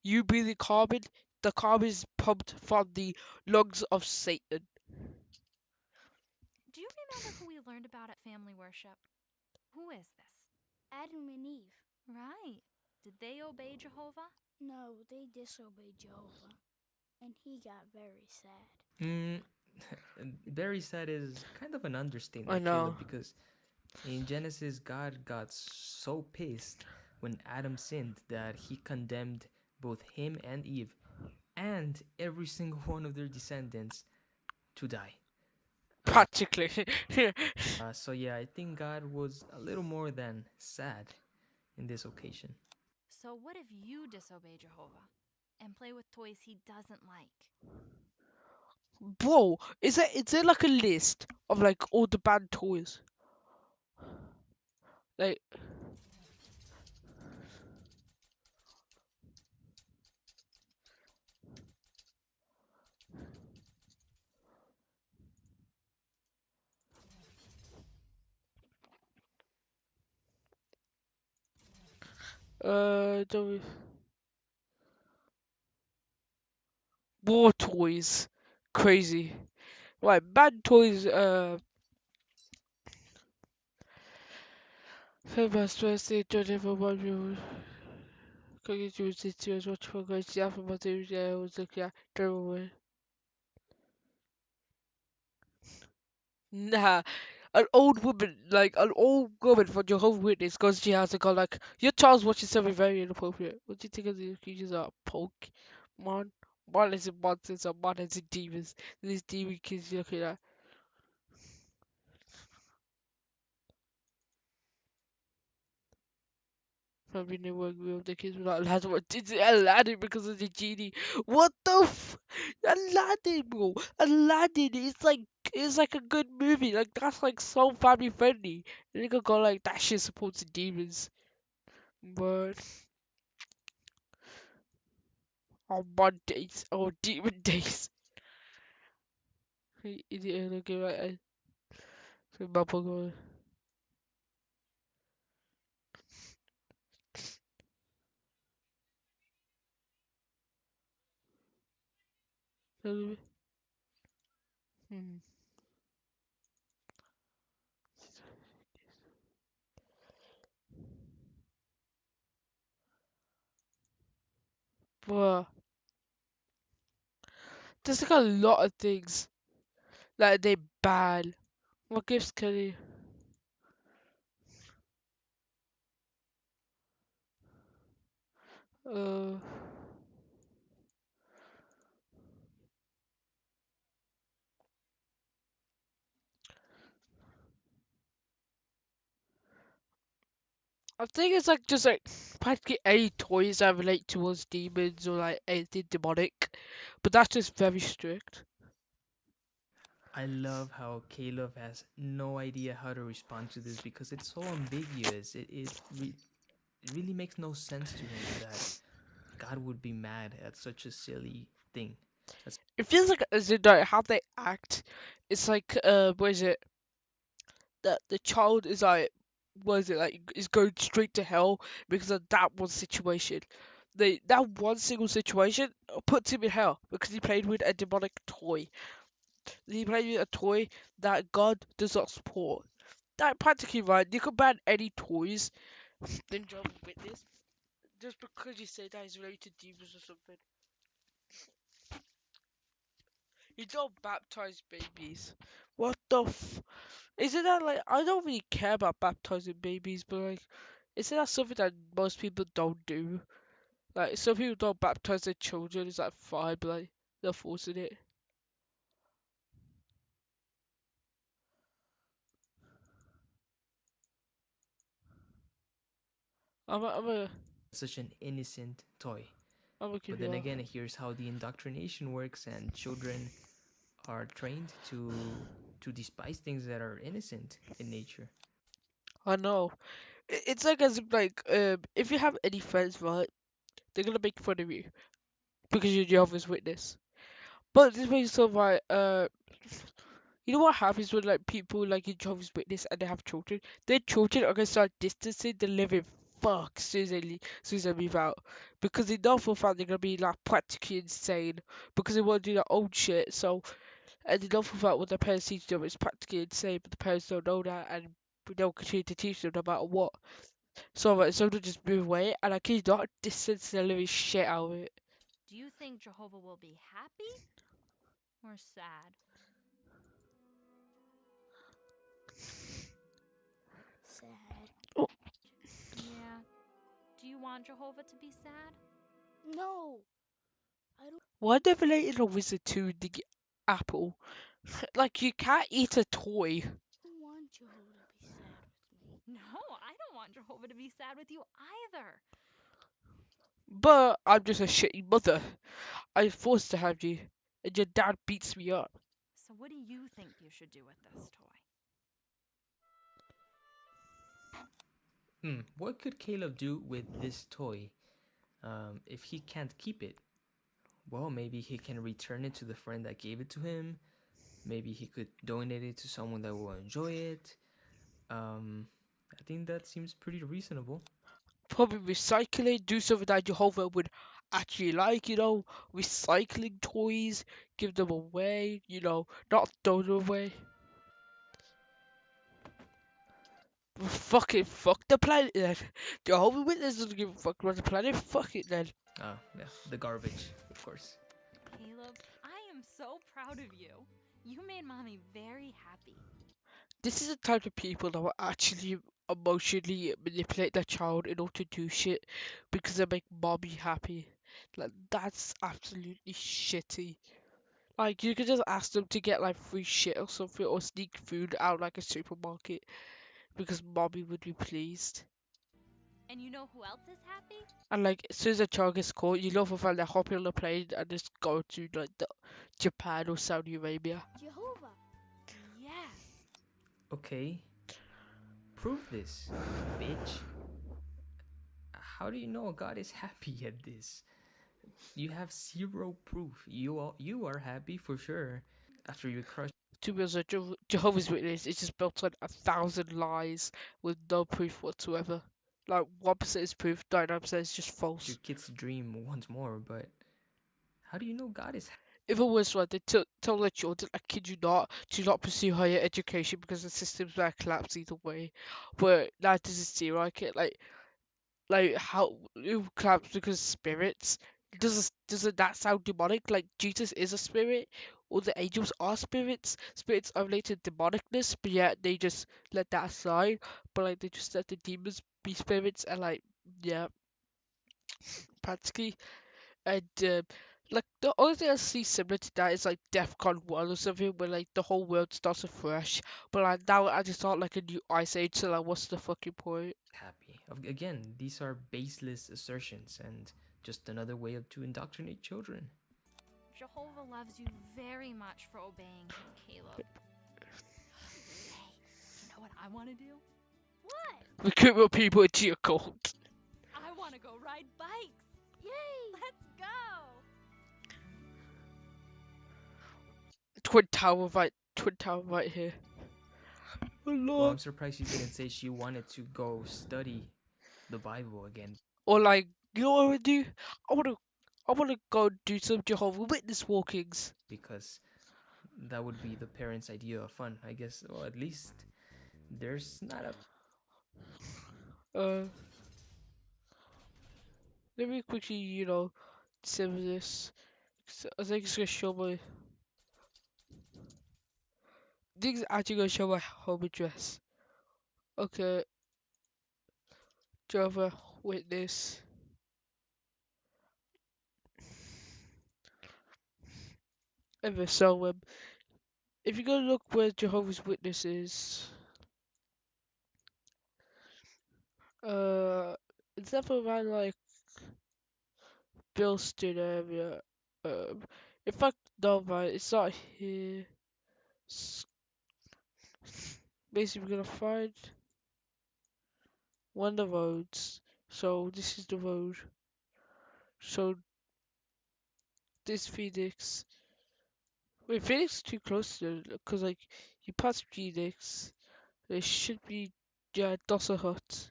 You breathe the carbon is pumped from the lungs of Satan. Do you remember who we learned about at family worship? Who is this? Adam and Eve. Right. Did they obey Jehovah? No, they disobeyed Jehovah, and he got very sad. Mm, very sad is kind of an I understatement, know. Caleb, because in Genesis, God got so pissed when Adam sinned that he condemned both him and Eve and every single one of their descendants to die. Uh, Practically. so yeah, I think God was a little more than sad in this occasion. So, what if you disobey Jehovah and play with toys he doesn't like? Bro, is there like a list of like all the bad toys? Like the war toys. Crazy. Right, bad toys famous first they don't ever want you cooking to situations what for guys the alpha materials yeah was like yeah terrible. Nah, an old woman for Jehovah's Witness, because she has a gun like, your child's watching something very inappropriate. What do you think of these creatures are Pokemon? One is in monsters and one is in demons. These demon kids you're looking at. Probably knew what we the kids were not allowed to watch Aladdin because of the genie. What the Aladdin, bro? Aladdin is like a good movie. Like that's like so family friendly. And you could go like that shit supports the demons. But on Mondays or demon days. Idiot, okay, right. So my Pokemon. Hmm. Bruh, there's like a lot of things like they bad. What gifts can you? Uh, I think it's like just like practically any toys that relate towards demons or like anything demonic, but that's just very strict. I love how Caleb has no idea how to respond to this because it's so ambiguous. It really makes no sense to him that God would be mad at such a silly thing. That's It feels like as in like how they act. It's like what is it? That the child is like, what is it like? Is going straight to hell because of that one situation. That one single situation puts him in hell because he played with a demonic toy. He played with a toy that God does not support. That practically right. You can ban any toys in Jehovah's Witness just because you say that is related to demons or something. You don't baptize babies. What the isn't that like, I don't really care about baptizing babies, but like, isn't that something that most people don't do? Like, some people don't baptize their children. It's like fine, but like, they're forcing it. I'm a, such an innocent toy. I'm gonna keep But you then off. again, here's how the indoctrination works, and children are trained to despise things that are innocent in nature. I know. It's like as if like if you have any friends, right, they're gonna make fun of you because you're Jehovah's Witness. But this makes so right. You know what happens when like people like in Jehovah's Witness and they have children? Their children are gonna start distancing the living fuck as soon as as soon as they move out because they know for a fact they're gonna be like practically insane because they want to do their own shit. So and they know for a fact what their parents teach them is practically insane, but the parents don't know that and they'll continue to teach them no matter what. So like, so they'll just move away and I kid you not distance the living shit out of it. Do you think Jehovah will be happy or sad? Sad. Oh, Yeah. Do you want Jehovah to be sad? No, I don't why never letting a wizard to the apple? Like you can't eat a toy. want Jehovah to be sad with me. No, I don't want Jehovah to be sad with you either. But I'm just a shitty mother. I'm forced to have you, and your dad beats me up. So, what do you think you should do with this toy? What could Caleb do with this toy? If he can't keep it, well, maybe he can return it to the friend that gave it to him. Maybe he could donate it to someone that will enjoy it. I think that seems pretty reasonable. Probably recycle it, do something that Jehovah would actually like, recycling toys, give them away, not throw them away. Fucking fuck the planet then. Jehovah Witness doesn't give a fuck about the planet, fuck it then. Yeah, the garbage, of course. Caleb, I am so proud of you. You made mommy very happy. This is the type of people that will actually emotionally manipulate their child in order to do shit because they make mommy happy. Like, that's absolutely shitty. Like, you could just ask them to get, like, free shit or something, or sneak food out, like, a supermarket, because mommy would be pleased. And you know who else is happy? And, like, as soon as a child gets caught, you know for a fact they're hopping on a plane and just go to, like, Japan or Saudi Arabia. Jehovah. Yes. Okay, prove this, bitch. How do you know God is happy at this? You have zero proof. You are happy for sure. After you crush To be honest, Jehovah's Witness is just built on 1,000 lies with no proof whatsoever. Like, 1% is proof, 99% is just your false. kid's dream once more, but how do you know God is Even worse, right, they tell their children, I kid you not, to not pursue higher education because the system's gonna collapse either way. But that doesn't seem like it. Like how it collapse because spirits. Doesn't that sound demonic? Like Jesus is a spirit, or the angels are spirits. Spirits are related to demonicness, but yet they just let that aside. But like they just let the demons be spirits, and like yeah, practically. And like the only thing I see similar to that is like DEFCON 1 or something, where like the whole world starts afresh. But like now I just thought like a new ice age, so like what's the fucking point? happy? Again, these are baseless assertions and just another way to indoctrinate children. Jehovah loves you very much for obeying him, Caleb. Hey, you know what I want to do? What? Recruit more people into your cult. I want to go ride bikes. Yay! Let's go. Twin Tower right here. Oh Well, Lord. I'm surprised you didn't say she wanted to go study the Bible again Or like, you know what I would do? I wanna, I wanna go do some Jehovah Witness walkings. because that would be the parents' idea of fun, I guess. Well, at least there's not a Uh, let me quickly, save this. I think it's gonna show my. I think it's actually gonna show my home address. Okay, Jehovah Witness. Ever so if you go look where Jehovah's Witness is, uh, it's up around like Bilston area. Um, in fact, no, right, it's not here. S- Basically, we're gonna find. one of the roads. So this is the road. So this Phoenix. Wait, Phoenix is too close to because like you pass Phoenix, there should be yeah Dawson Hut,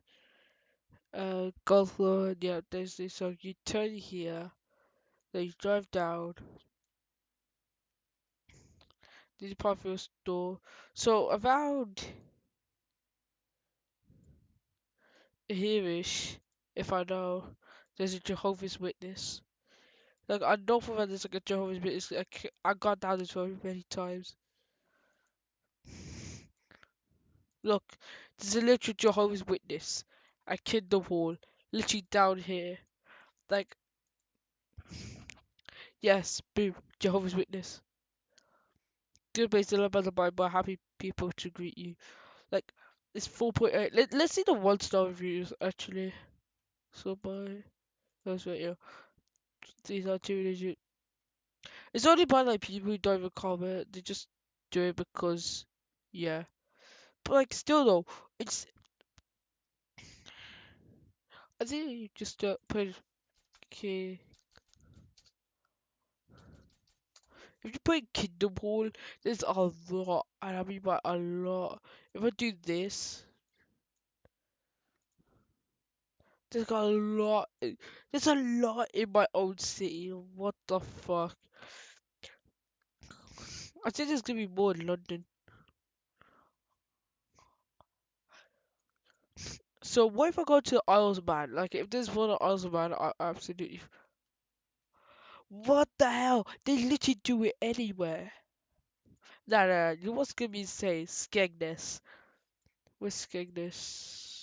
Golf Road. Yeah, there's this. So you turn here, then you drive down. This is part of your store. So around here-ish, if I know, there's a Jehovah's Witness. Like I know for that there's like a Jehovah's Witness. I got down this road many times. Look, there's a literal Jehovah's Witness. I kid the wall, literally down here. Like yes, boom, Jehovah's Witness. Good place to learn about the Bible. Happy people to greet you. Like it's 4.8. Let's see the one-star reviews actually. So by those right here. These are two legit. It's only by like people who don't even comment. They just do it because, yeah. But like still though, it's I think you just put okay. If you put Kingdom Hall, there's a lot, and I mean by a lot. If I do this, there's got a lot. There's a lot in my own city. What the fuck? I think there's gonna be more in London. So what if I go to the Isles of Man? Like if there's one at Isles of Man, I absolutely. What the hell? They literally do it anywhere. Nah, nah, you know what's gonna be insane? Skegness. Where's Skegness?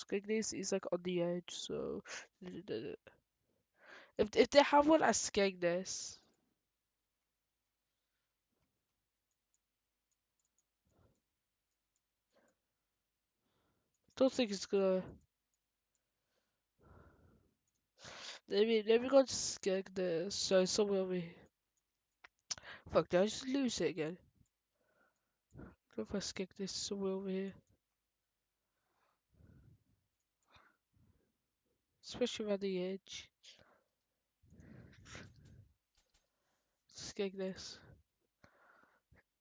Skegness is like on the edge, so if they have one at Skegness, don't think it's gonna. Let me go to Skegness. So somewhere over here. Fuck, did I just lose it again? Go for Skegness somewhere over here, especially around the edge. Skegness.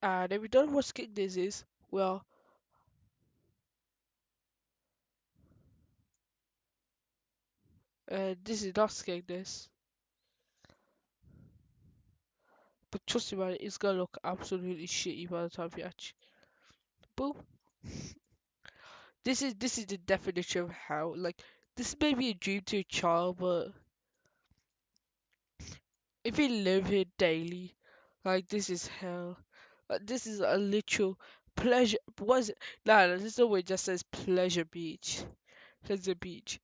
And if we don't know what Skegness is, well, this is not Skegness. But trust me, man, it's gonna look absolutely shitty by the time you actually. Boom. This is the definition of how like this may be a dream to a child, but if you live here daily, like this is hell. This is a literal pleasure. What is it? Nah, nah, this is the way it just says pleasure beach. Pleasure beach.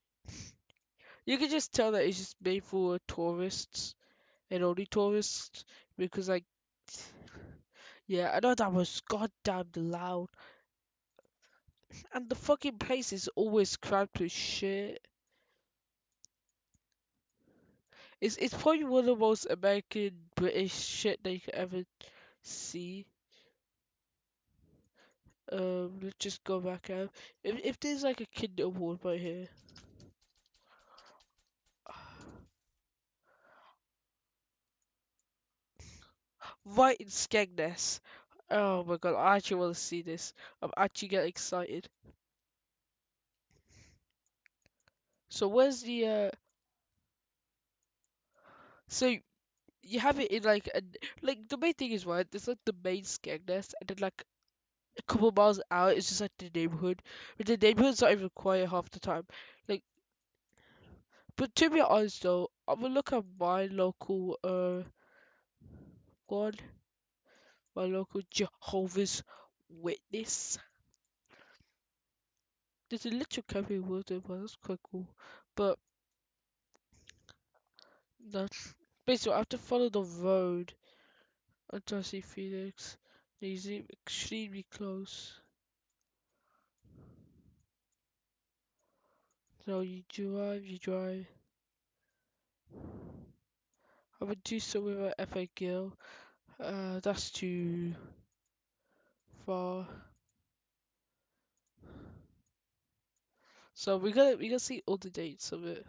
You can just tell that it's just made for tourists and only tourists because like yeah, I know that was goddamn loud. And the fucking place is always cramped with shit. It's probably one of the most American British shit that you could ever see. Let's just go back out. If there's like a Kingdom Hall right here. Right in Skegness. Oh my god, I actually want to see this. I'm actually getting excited. So where's the so you have it in like like the main thing is right, there's like the main Skegness and then like a couple miles out it's just like the neighborhood. But the neighborhood's not even quiet half the time. Like but to be honest though, I'm gonna look at my local one, my local Jehovah's Witness. There's a little camping water, but that's quite cool. But that's basically I have to follow the road until I see Phoenix. He's extremely close. So you drive. I would do so with a FA Gill. That's too far. So we gotta see all the dates of it.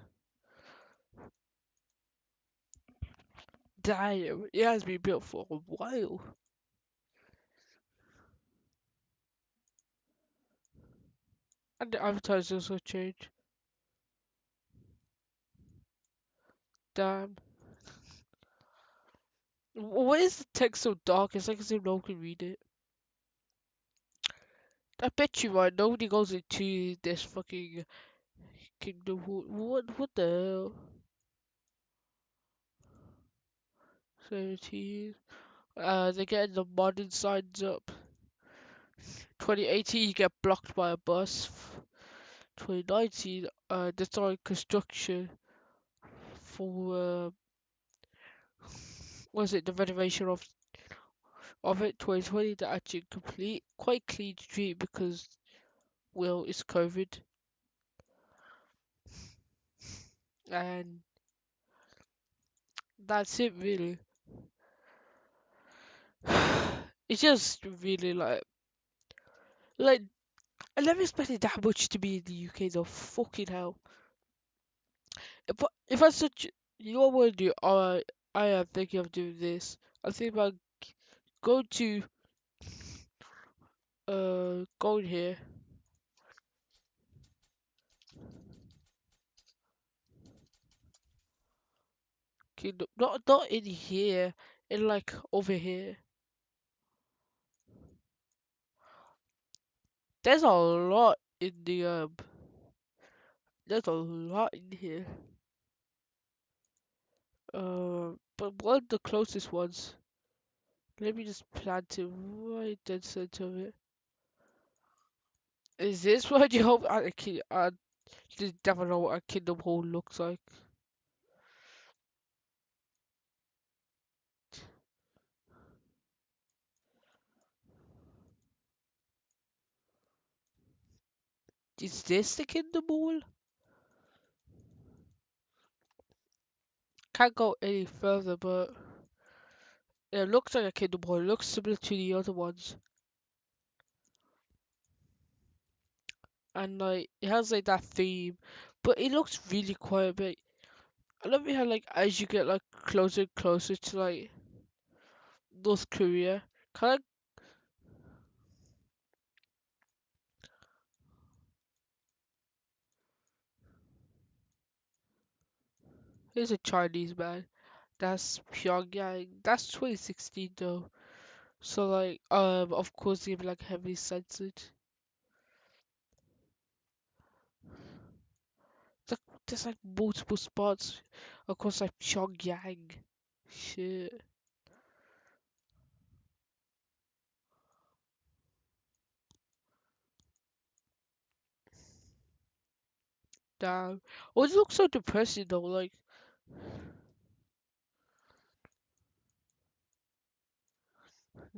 Damn, it has been built for a while. And the advertisers will change. Damn. Why is the text so dark? It's like as if no one can read it. I bet you right, nobody goes into this fucking kingdom. What the hell? 17. They're getting the modern signs up. 2018, you get blocked by a bus. 2019, they started construction for, was it the renovation of it? 2020, they actually complete, quite clean street because, well, it's COVID. And that's it, really. It's just really like, I never expected that much to be in the UK though. Fucking hell. If I such, you know what I'm gonna do? I am thinking of doing this. I think about going to going here. Kingdom, not in here, in like over here. There's a lot in the there's a lot in here. But one of the closest ones. Let me just plant it right dead center of it. Is this what you hope? I just never know what a kingdom hall looks like. Is this the kingdom hall? Can't go any further, but it looks like a kingdom hall. It looks similar to the other ones, and like it has like that theme, but it looks really quiet. But I love it how like as you get like closer and closer to like North Korea, kind of. Here's a Chinese man. That's Pyongyang. That's 2016 though. So like of course they be like heavily censored. Like, there's like multiple spots across like Pyongyang. Shit. Damn. Oh, it looks so depressing though. Like,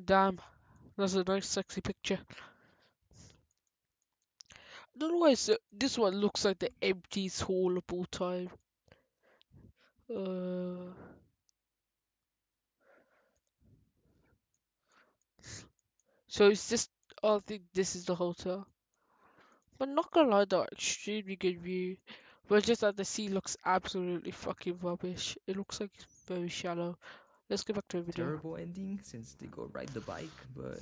damn. That's a nice sexy picture. I don't know why this one looks like the emptiest hall of all time. Uh, so it's just. Oh, I think this is the hotel. But not gonna lie though, extremely good view. But just that the sea looks absolutely fucking rubbish. It looks like it's very shallow. Let's get back to the video. Terrible ending since they go ride the bike, but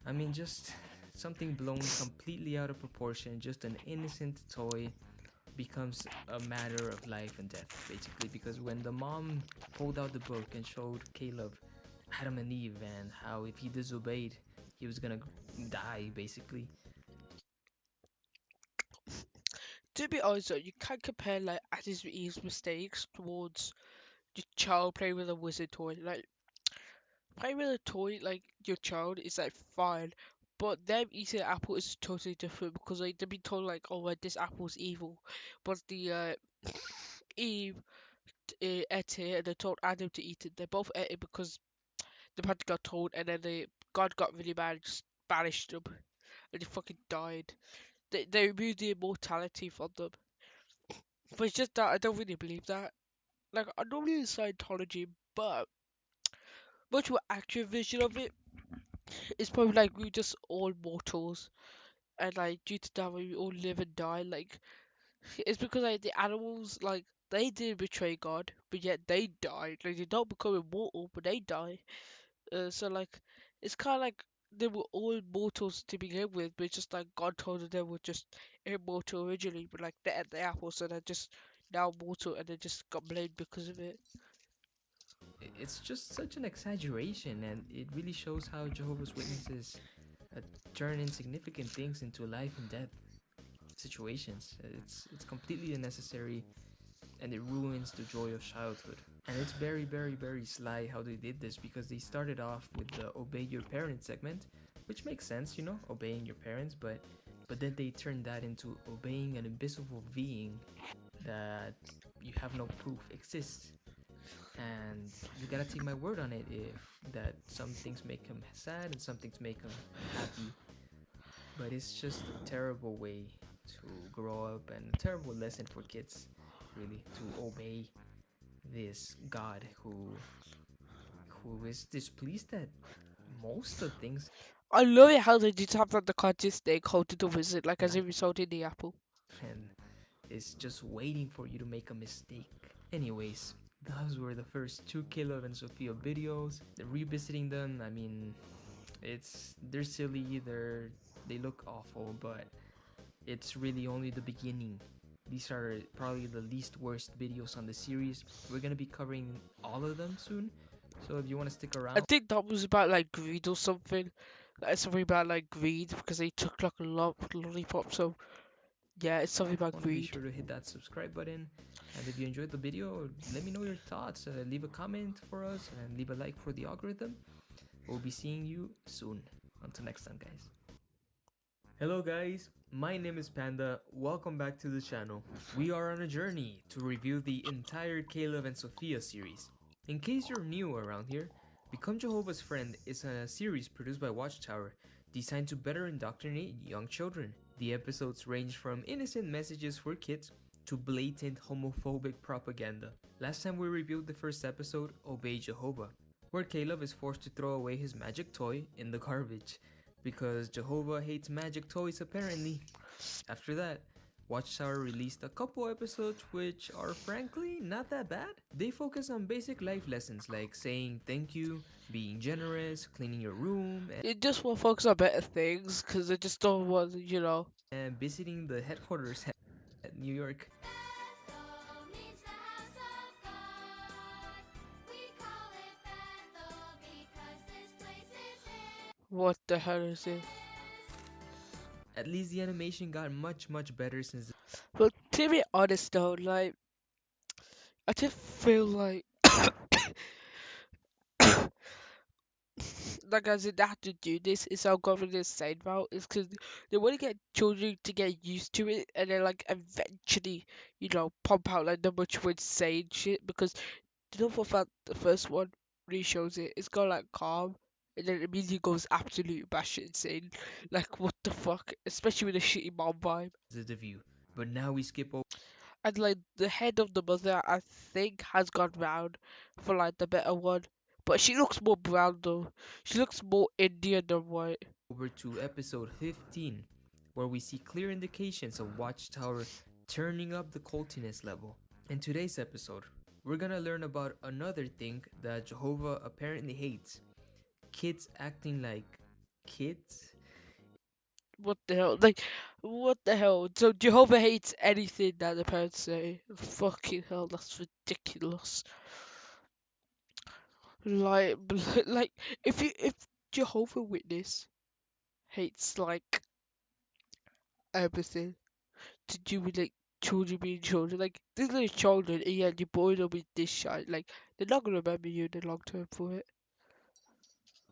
I mean, just something blown completely out of proportion, just an innocent toy becomes a matter of life and death, basically. Because when the mom pulled out the book and showed Caleb Adam and Eve and how if he disobeyed, he was gonna die, basically. To be honest though, you can't compare like Adam and Eve's mistakes towards your child playing with a wizard toy. Like, playing with a toy like your child is like fine. But them eating an apple is totally different because like they've been told like, oh, well, this apple's evil, but the Eve ate it and they told Adam to eat it. They both ate it because the parent got told, and then God got really mad and just banished them, and they fucking died. They removed the immortality from them. But it's just that I don't really believe that. Like, I don't believe in Scientology, but much more accurate vision of it is probably like we're just all mortals, and like due to that we all live and die. Like it's because like the animals like they did betray God, but yet they died. Like they don't become immortal, but they die. So like it's kind of like they were all mortals to begin with, but it's just like God told them they were just immortal originally, but like they ate the apple, so they're just now mortal, and they just got blamed because of it. It's just such an exaggeration, and it really shows how Jehovah's Witnesses uh, turn insignificant things into life and death situations. It's completely unnecessary, and it ruins the joy of childhood. And it's very, very, very sly how they did this, because they started off with the obey your parents segment, which makes sense, you know, obeying your parents, but then they turned that into obeying an invisible being that you have no proof exists. And you gotta take my word on it, if that some things make him sad and some things make him happy. But it's just a terrible way to grow up, and a terrible lesson for kids, really, to obey this God who is displeased at most of things I love it how they just have like the conscious thing holding the wizard, like in as life, if it's holding the apple. and is just waiting for you to make a mistake. Anyways, those were the first two Caleb and Sophia videos. Revisiting them, I mean, they're silly, they look awful, but it's really only the beginning. These are probably the least worst videos on the series. We're gonna be covering all of them soon, so if you want to stick I around, think that was about like greed or something. Like something about like greed because they took like a lot of lollipop. So yeah, it's something about be greed. sure to hit that subscribe button. And if you enjoyed the video, let me know your thoughts. Leave a comment for us and leave a like for the algorithm. We'll be seeing you soon. Until next time, guys. Hello guys, my name is Panda. Welcome back to the channel. We are on a journey to review the entire Caleb and Sophia series. In case you're new around here, Become Jehovah's Friend is a series produced by Watchtower, designed to better indoctrinate young children. The episodes range from innocent messages for kids to blatant homophobic propaganda. Last time we reviewed the first episode, Obey Jehovah, where Caleb is forced to throw away his magic toy in the garbage because Jehovah hates magic toys apparently. After that, Watchtower released a couple episodes which are frankly not that bad. They focus on basic life lessons like saying thank you, being generous, cleaning your room, They just want to focus on better things because they just don't want, and visiting the headquarters at New York. Bethel means the house of God. We call it Bethel because this place is what the hell is it? At least the animation got much better since But to be honest though, like I just feel like like as in they have to do this is how government is saying about is because they want to get children to get used to it and then like eventually pump out like the much more insane shit because you know for a fact the first one really shows it it's got like calm and then immediately goes absolute batshit insane like what the fuck especially with a shitty mom vibe the view. But now we skip over and like the head of the mother I think has gone round for like the better one but she looks more brown though she looks more Indian than white. to episode 15, where we see clear indications of Watchtower turning up the cultiness level. In today's episode, we're gonna learn about another thing that Jehovah apparently hates: kids acting like kids. What the hell? Like, what the hell? So Jehovah hates anything that the parents say. Fucking hell, that's ridiculous. Like, like if Jehovah Witness hates like everything to do with like children being children, like this little children, and yet you boy them with this shit, like they're not gonna remember you in the long term for it.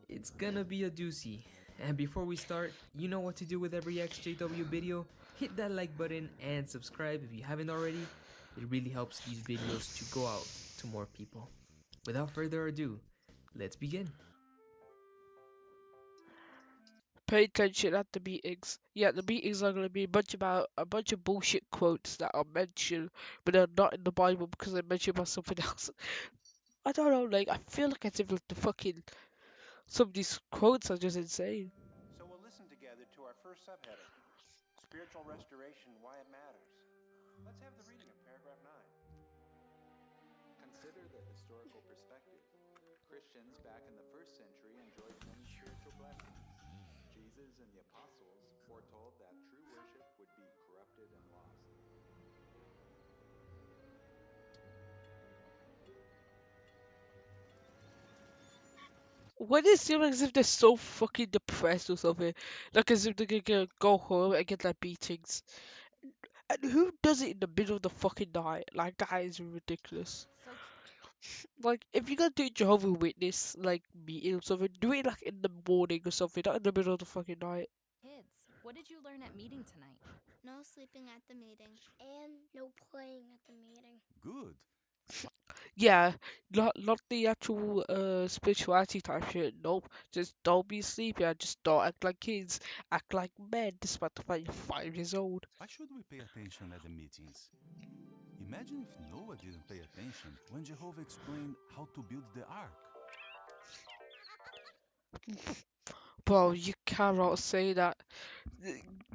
It's gonna be a doozy. And before we start, you know what to do with every XJW video. Hit that like button and subscribe if you haven't already. It really helps these videos to go out to more people. Without further ado, let's begin. Pay attention at the meetings. Yeah, the meetings are gonna be a bunch of bullshit quotes that are mentioned, but they're not in the Bible because they're mentioned by something else. I don't know, like I feel like as if like the fucking some of these quotes are just insane. So we'll listen together to our first subheading. spiritual restoration, why it matters. Let's have the reading of paragraph 9. Consider the historical perspective. Christians back in the first century enjoyed many spiritual blessings. Jesus and the apostles foretold that true worship would be corrupted and lost. When it seems like as if they're so fucking depressed or something, like as if they're gonna go home and get their beatings. And who does it in the middle of the fucking night? Like that is ridiculous. So, Like if you're gonna do Jehovah Witness like meeting or something, do it like in the morning or something, not in the middle of the fucking night. kids, what did you learn at meeting tonight? No sleeping at the meeting. And no playing at the meeting. Good. Yeah, not the actual spirituality type shit. Nope. Just don't be sleepy and just don't act like kids. Act like men despite the fact you're 5 years old. Why should we pay attention at the meetings? Imagine if Noah didn't pay attention when Jehovah explained how to build the ark. Bro, you cannot say that.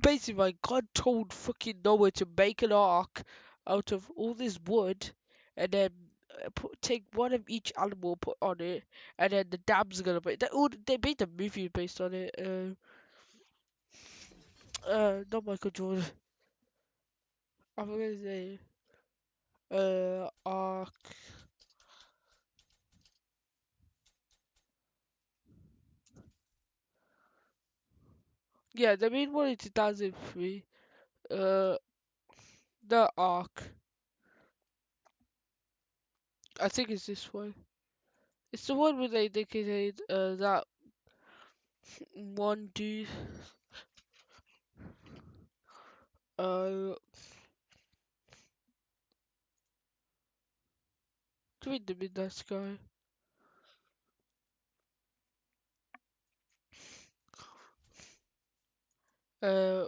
Basically, my God told fucking Noah to make an ark out of all this wood, and then take one of each animal, put on it, and then the dam's gonna break. They made a movie based on it. Not Michael Jordan. I'm gonna say, ark. Yeah, they made one in 2003. Uh, the ark. I think it's this one. It's the one where they indicated that one dude uh doing the midnight sky. Uh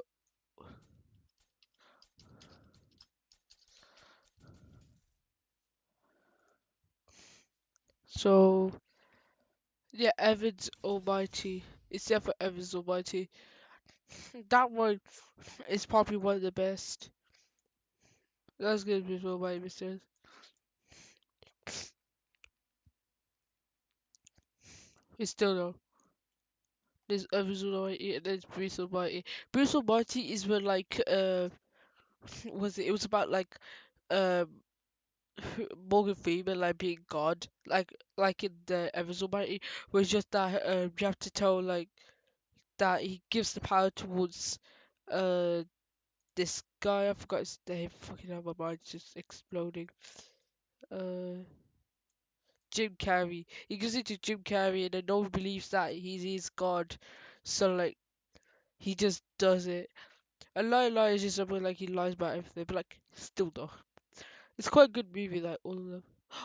so yeah, Evans Almighty. It's there for Evans Almighty. That one is probably one of the best. That's gonna be one of my mistakes. It's still though. There's Evans Almighty and there's Bruce Almighty. Bruce Almighty is when like was it was about like um Morgan Freeman like being God, like in the Evans Almighty, where it's just that you have to tell like that he gives the power towards uh this guy. I forgot his name. Fucking hell, my mind's just exploding. Uh, Jim Carrey. He gives it to Jim Carrey, and then no one believes that he's God. So like he just does it. And lie is just something like he lies about everything, but like still though, it's quite a good movie. Like all of them.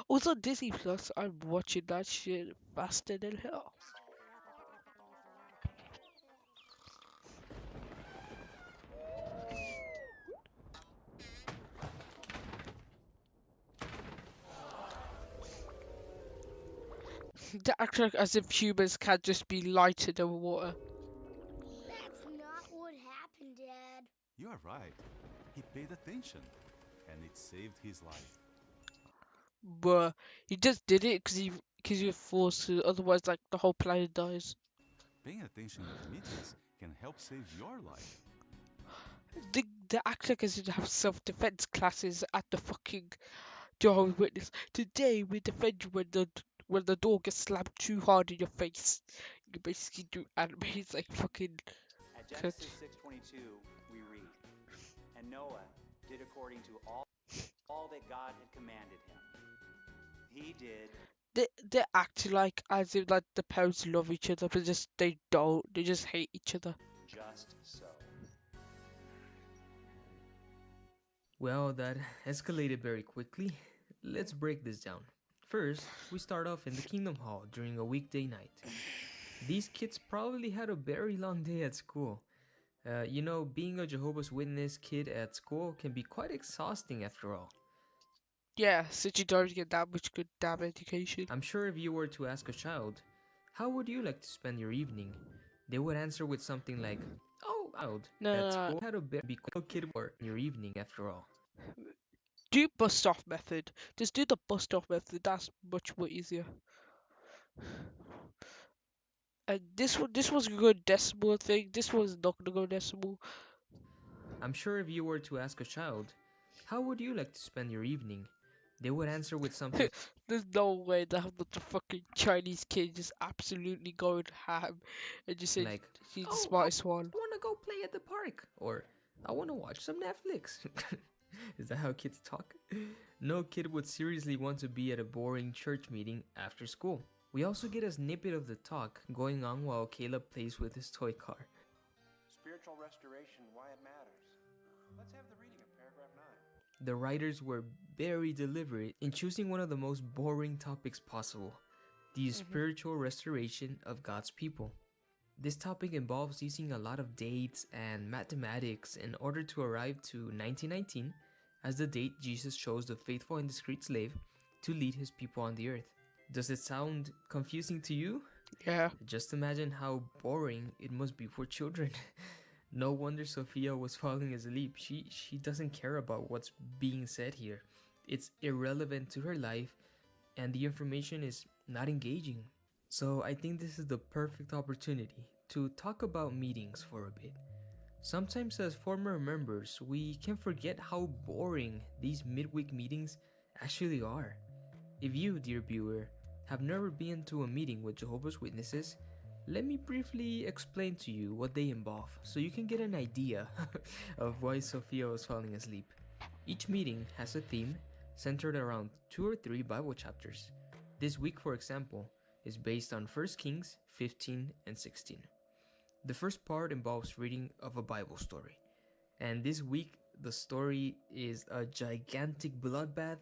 Also Disney Plus. I'm watching that shit faster than hell. They act like as if humans can't just be lighter than water. That's not what happened, Dad. You are right. He paid attention, and it saved his life. Bruh, he just did it because he was forced to. Otherwise, like the whole planet dies. Paying attention at the meetings can help save your life. The act like as if they have self-defense classes at the fucking Jehovah's Witness. Today we defend you when the door gets slammed too hard in your face. You basically do anime. It's like fucking. At Cut. Genesis 6:22, we read, "And Noah did according to all that God had commanded him. He did They act like as if like the parents love each other, but just they don't. They just hate each other. just so." Well, that escalated very quickly. Let's break this down. First, we start off in the Kingdom Hall during a weekday night. These kids probably had a very long day at school. Being a Jehovah's Witness kid at school can be quite exhausting after all. Yeah, since you don't get that much good damn education. I'm sure if you were to ask a child, how would you like to spend your evening? They would answer with something like, "Oh, child No, at no, no. school had a bear because no kid war in your evening after all. Do bust off method. Just do the bust off method. That's much more easier. And this was a good decimal thing. This was not gonna go decimal. I'm sure if you were to ask a child, how would you like to spend your evening? They would answer with something There's no way that the fucking Chinese kid just absolutely going ham and just said like, she's the "Oh, I smartest one. want to go play at the park," or "I want to watch some Netflix." Is that how kids talk? No kid would seriously want to be at a boring church meeting after school. We also get a snippet of the talk going on while Caleb plays with his toy car. Spiritual restoration, why it matters. Let's have the reading of paragraph 9. The writers were very deliberate in choosing one of the most boring topics possible: the Hmm. spiritual restoration of God's people. This topic involves using a lot of dates and mathematics in order to arrive to 1919 as the date Jesus chose the faithful and discreet slave to lead his people on the earth. Does it sound confusing to you? Yeah. Just imagine how boring it must be for children. No wonder Sophia was falling asleep. She doesn't care about what's being said here. It's irrelevant to her life and the information is not engaging. So I think this is the perfect opportunity to talk about meetings for a bit. Sometimes as former members, we can forget how boring these midweek meetings actually are. If you, dear viewer, have never been to a meeting with Jehovah's Witnesses, let me briefly explain to you what they involve so you can get an idea of why Sophia was falling asleep. Each meeting has a theme centered around 2 or 3 Bible chapters. This week, for example, is based on 1 Kings 15 and 16. The first part involves reading of a Bible story, and this week the story is a gigantic bloodbath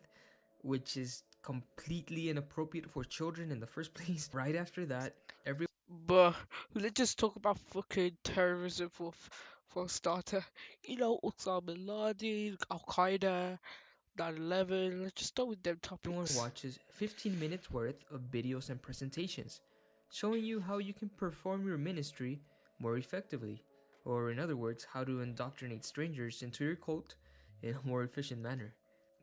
which is completely inappropriate for children in the first place. Right after that, every But let's just talk about fucking terrorism for a starter. You know, Osama bin Laden, Al Qaeda, 9/11. Let's just start with them everyone topics. watches 15 minutes worth of videos and presentations showing you how you can perform your ministry more effectively, or in other words, how to indoctrinate strangers into your cult in a more efficient manner.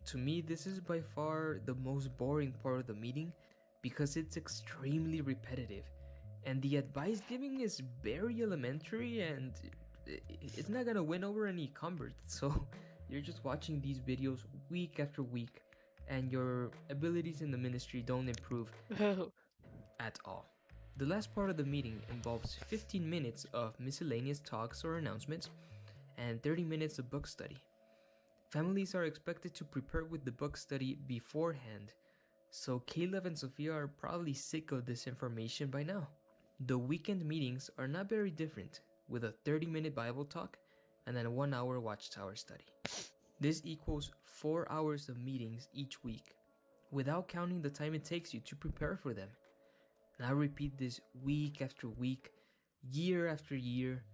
To me, this is by far the most boring part of the meeting because it's extremely repetitive and the advice giving is very elementary and it's not gonna win over any converts. So you're just watching these videos week after week and your abilities in the ministry don't improve at all. The last part of the meeting involves 15 minutes of miscellaneous talks or announcements and 30 minutes of book study. Families are expected to prepare with the book study beforehand, so Caleb and Sophia are probably sick of this information by now. The weekend meetings are not very different, with a 30-minute Bible talk and then a 1 hour Watchtower study. This equals 4 hours of meetings each week, without counting the time it takes you to prepare for them. Now repeat this week after week, year after year,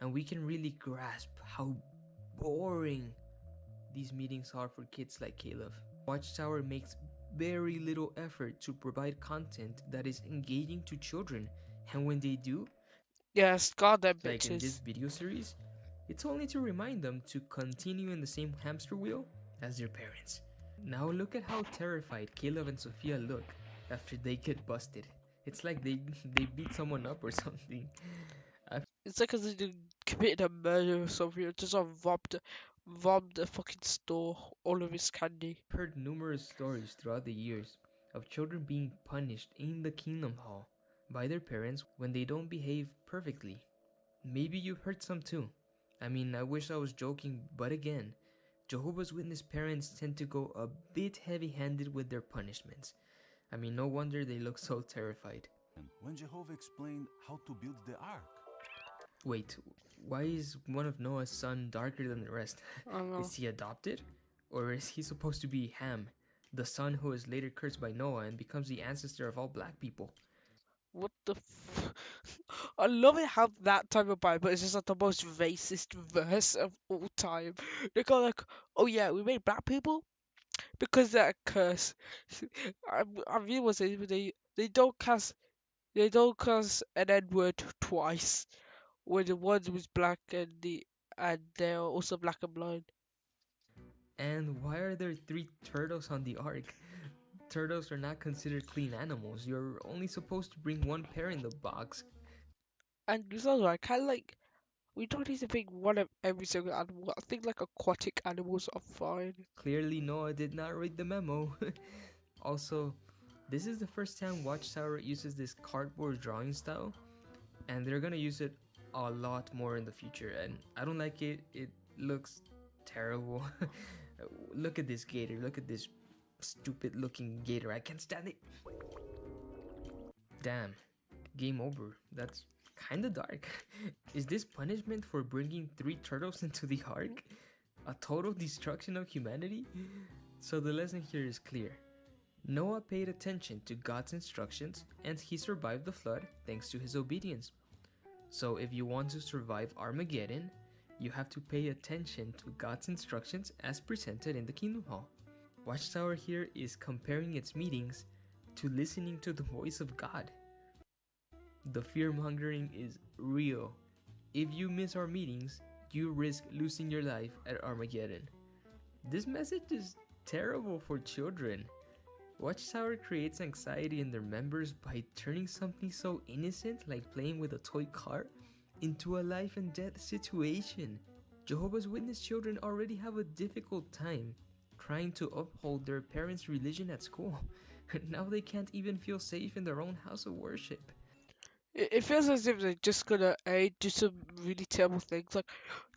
and we can really grasp how boring these meetings are for kids like Caleb. Watchtower makes very little effort to provide content that is engaging to children, and when they do, Yes, goddamn like in this bitches. video series, it's only to remind them to continue in the same hamster wheel as their parents. Now look at how terrified Caleb and Sophia look after they get busted. It's like they beat someone up or something. It's like as if they committed a murder or something, or just robbed a fucking store, all of his candy. I've heard numerous stories throughout the years of children being punished in the Kingdom Hall by their parents when they don't behave perfectly. Maybe you've heard some too. I mean, I wish I was joking, but again, Jehovah's Witness parents tend to go a bit heavy handed with their punishments. I mean, no wonder they look so terrified. When Jehovah explained how to build the ark. Wait, why is one of Noah's son darker than the rest? I don't know. Is he adopted? Or is he supposed to be Ham, the son who is later cursed by Noah and becomes the ancestor of all black people? What the I love it how that type of Bible is just like the most racist verse of all time. They go like, oh yeah, we made black people because they're a curse. I really was saying they don't cast an N word twice. where the one was black and they're also black and blind. And why are there three turtles on the ark? Turtles are not considered clean animals. You're only supposed to bring one pair in the box. And this also I kind of like we don't need to pick one of every single animal. I think like aquatic animals are fine. Clearly, Noah did not read the memo. Also, this is the first time Watchtower uses this cardboard drawing style, and they're gonna use it a lot more in the future. And I don't like it. It looks terrible. Look at this gator. Look at this stupid looking gator. I can't stand it. Damn. Game over. That's kinda dark. Is this punishment for bringing three turtles into the ark? A total destruction of humanity? So the lesson here is clear. Noah paid attention to God's instructions and he survived the flood thanks to his obedience. So if you want to survive Armageddon, you have to pay attention to God's instructions as presented in the Kingdom Hall. Watchtower here is comparing its meetings to listening to the voice of God. The fear mongering is real. If you miss our meetings, you risk losing your life at Armageddon. This message is terrible for children. Watchtower creates anxiety in their members by turning something so innocent like playing with a toy car into a life and death situation. Jehovah's Witness children already have a difficult time trying to uphold their parents' religion at school. Now they can't even feel safe in their own house of worship. It feels as if they're just gonna do some really terrible things. Like,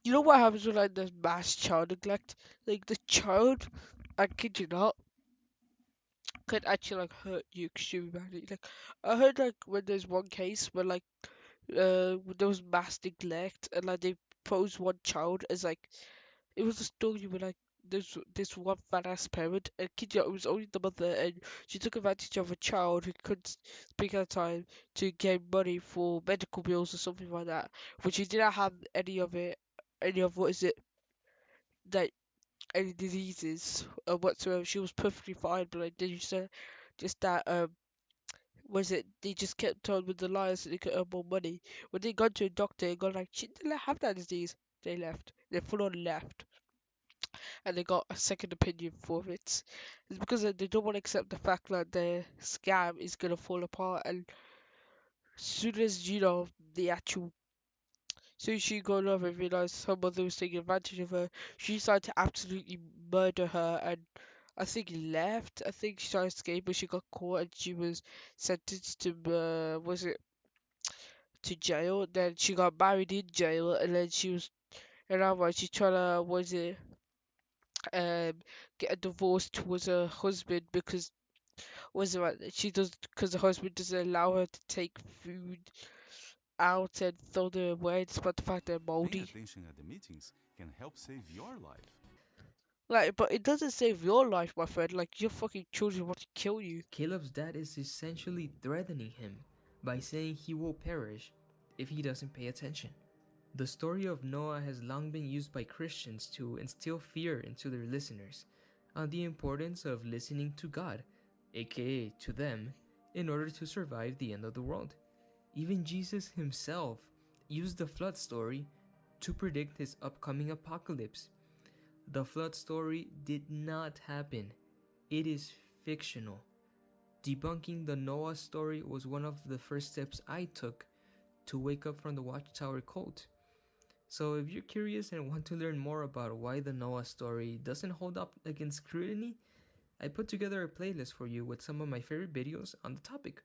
you know what happens when like there's mass child neglect? Like the child, I kid you not, could actually like hurt you extremely badly. Like I heard like when there's one case where like when there was mass neglect and like they posed one child as like it was a story where like this one fat ass parent and kid you not, it was only the mother and she took advantage of a child who couldn't speak at the time to get money for medical bills or something like that, which she didn't have any of what is it like any diseases or whatsoever. She was perfectly fine, but like they just that was it they just kept on with the lies so they could earn more money. When they got to a doctor and got like she didn't have that disease, they left. They full on left and they got a second opinion for it. It's because they don't want to accept the fact that their scam is gonna fall apart and as soon as you know the actual so she got up and realized her mother was taking advantage of her, she decided to absolutely murder her and I think left. I think she tried to escape, but she got caught and she was sentenced to was it to jail. Then she got married in jail, and then she was and now she's trying to was it um get a divorce towards her husband because was it right? She does because the husband doesn't allow her to take food out and throw them away despite the fact they're Paying moldy. attention at the meetings can help save your life. Like, but it doesn't save your life, my friend. Like, your fucking children want to kill you. Caleb's dad is essentially threatening him by saying he will perish if he doesn't pay attention. The story of Noah has long been used by Christians to instill fear into their listeners on the importance of listening to God, aka to them, in order to survive the end of the world. Even Jesus himself used the flood story to predict his upcoming apocalypse. The flood story did not happen. It is fictional. Debunking the Noah story was one of the first steps I took to wake up from the Watchtower cult. So if you're curious and want to learn more about why the Noah story doesn't hold up against scrutiny, I put together a playlist for you with some of my favorite videos on the topic.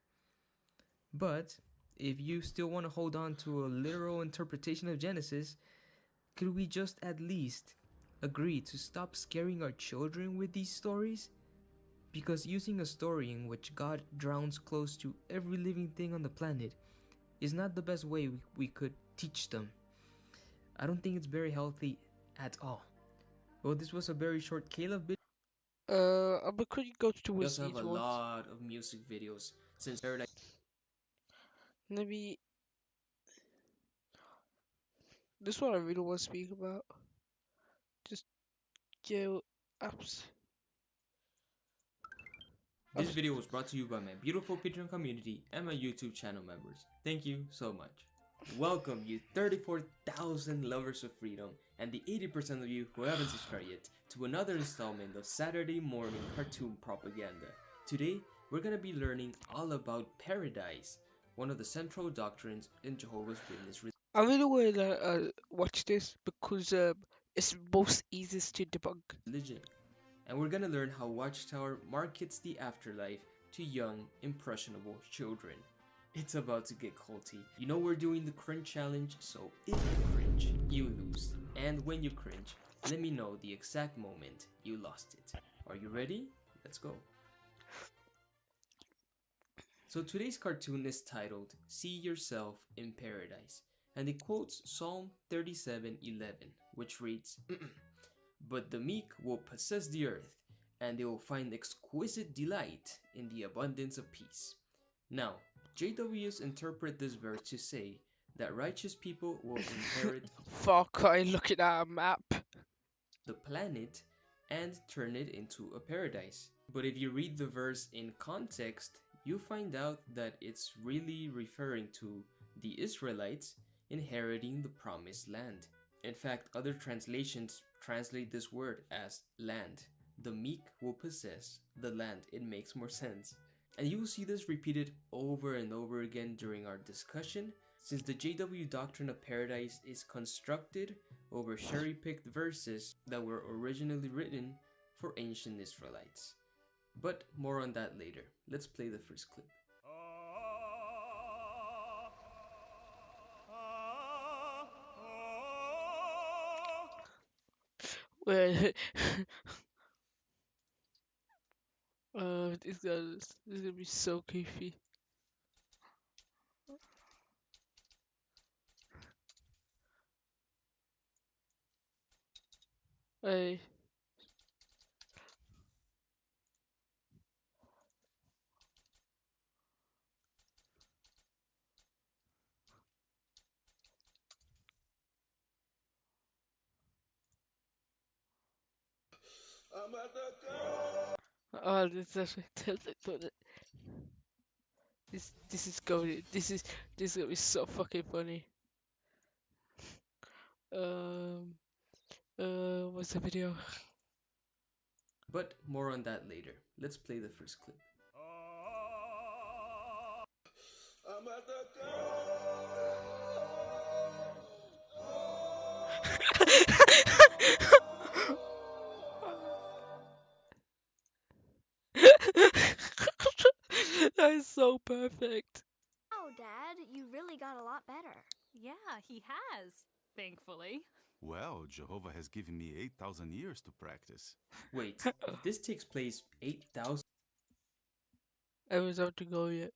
But if you still want to hold on to a literal interpretation of Genesis, could we just at least agree to stop scaring our children with these stories? Because using a story in which God drowns close to every living thing on the planet is not the best way we could teach them. I don't think it's very healthy at all. Well, this was a very short Caleb video. I'm gonna quickly go We towards also have these a ones. lot of music videos since Paradise. Let me. This one I really want to speak about. Just go apps. This video was brought to you by my beautiful Patreon community and my YouTube channel members. Thank you so much. Welcome, you 34,000 lovers of freedom and the 80% of you who haven't subscribed yet, to another installment of Saturday morning cartoon propaganda. Today, we're gonna be learning all about paradise, one of the central doctrines in Jehovah's Witness I really want to watch this because it's most easiest to debunk. religion. And we're gonna learn how Watchtower markets the afterlife to young, impressionable children. It's about to get culty. You know we're doing the cringe challenge, so if you cringe, you lose. And when you cringe, let me know the exact moment you lost it. Are you ready? Let's go. So today's cartoon is titled See Yourself in Paradise, and it quotes Psalm 37:11, which reads, But the meek will possess the earth, and they will find exquisite delight in the abundance of peace. Now, JWs interpret this verse to say that righteous people will inherit Fuck, I looking at a map. the planet and turn it into a paradise. But if you read the verse in context, you find out that it's really referring to the Israelites inheriting the promised land. In fact, other translations translate this word as land. The meek will possess the land. It makes more sense. And you will see this repeated over and over again during our discussion, since the JW doctrine of paradise is constructed over cherry-picked verses that were originally written for ancient Israelites. But more on that later. Let's play the first clip. Wait. This is gonna be so goofy. Hey. Oh, this is this is going. This is gonna be so fucking funny. Um. What's the video? But more on that later. Let's play the first clip. That is so perfect. Oh, Dad, you really got a lot better. Yeah, he has. Thankfully. Well, Jehovah has given me 8,000 years to practice. Wait, if this takes place 8,000 I was out to go yet.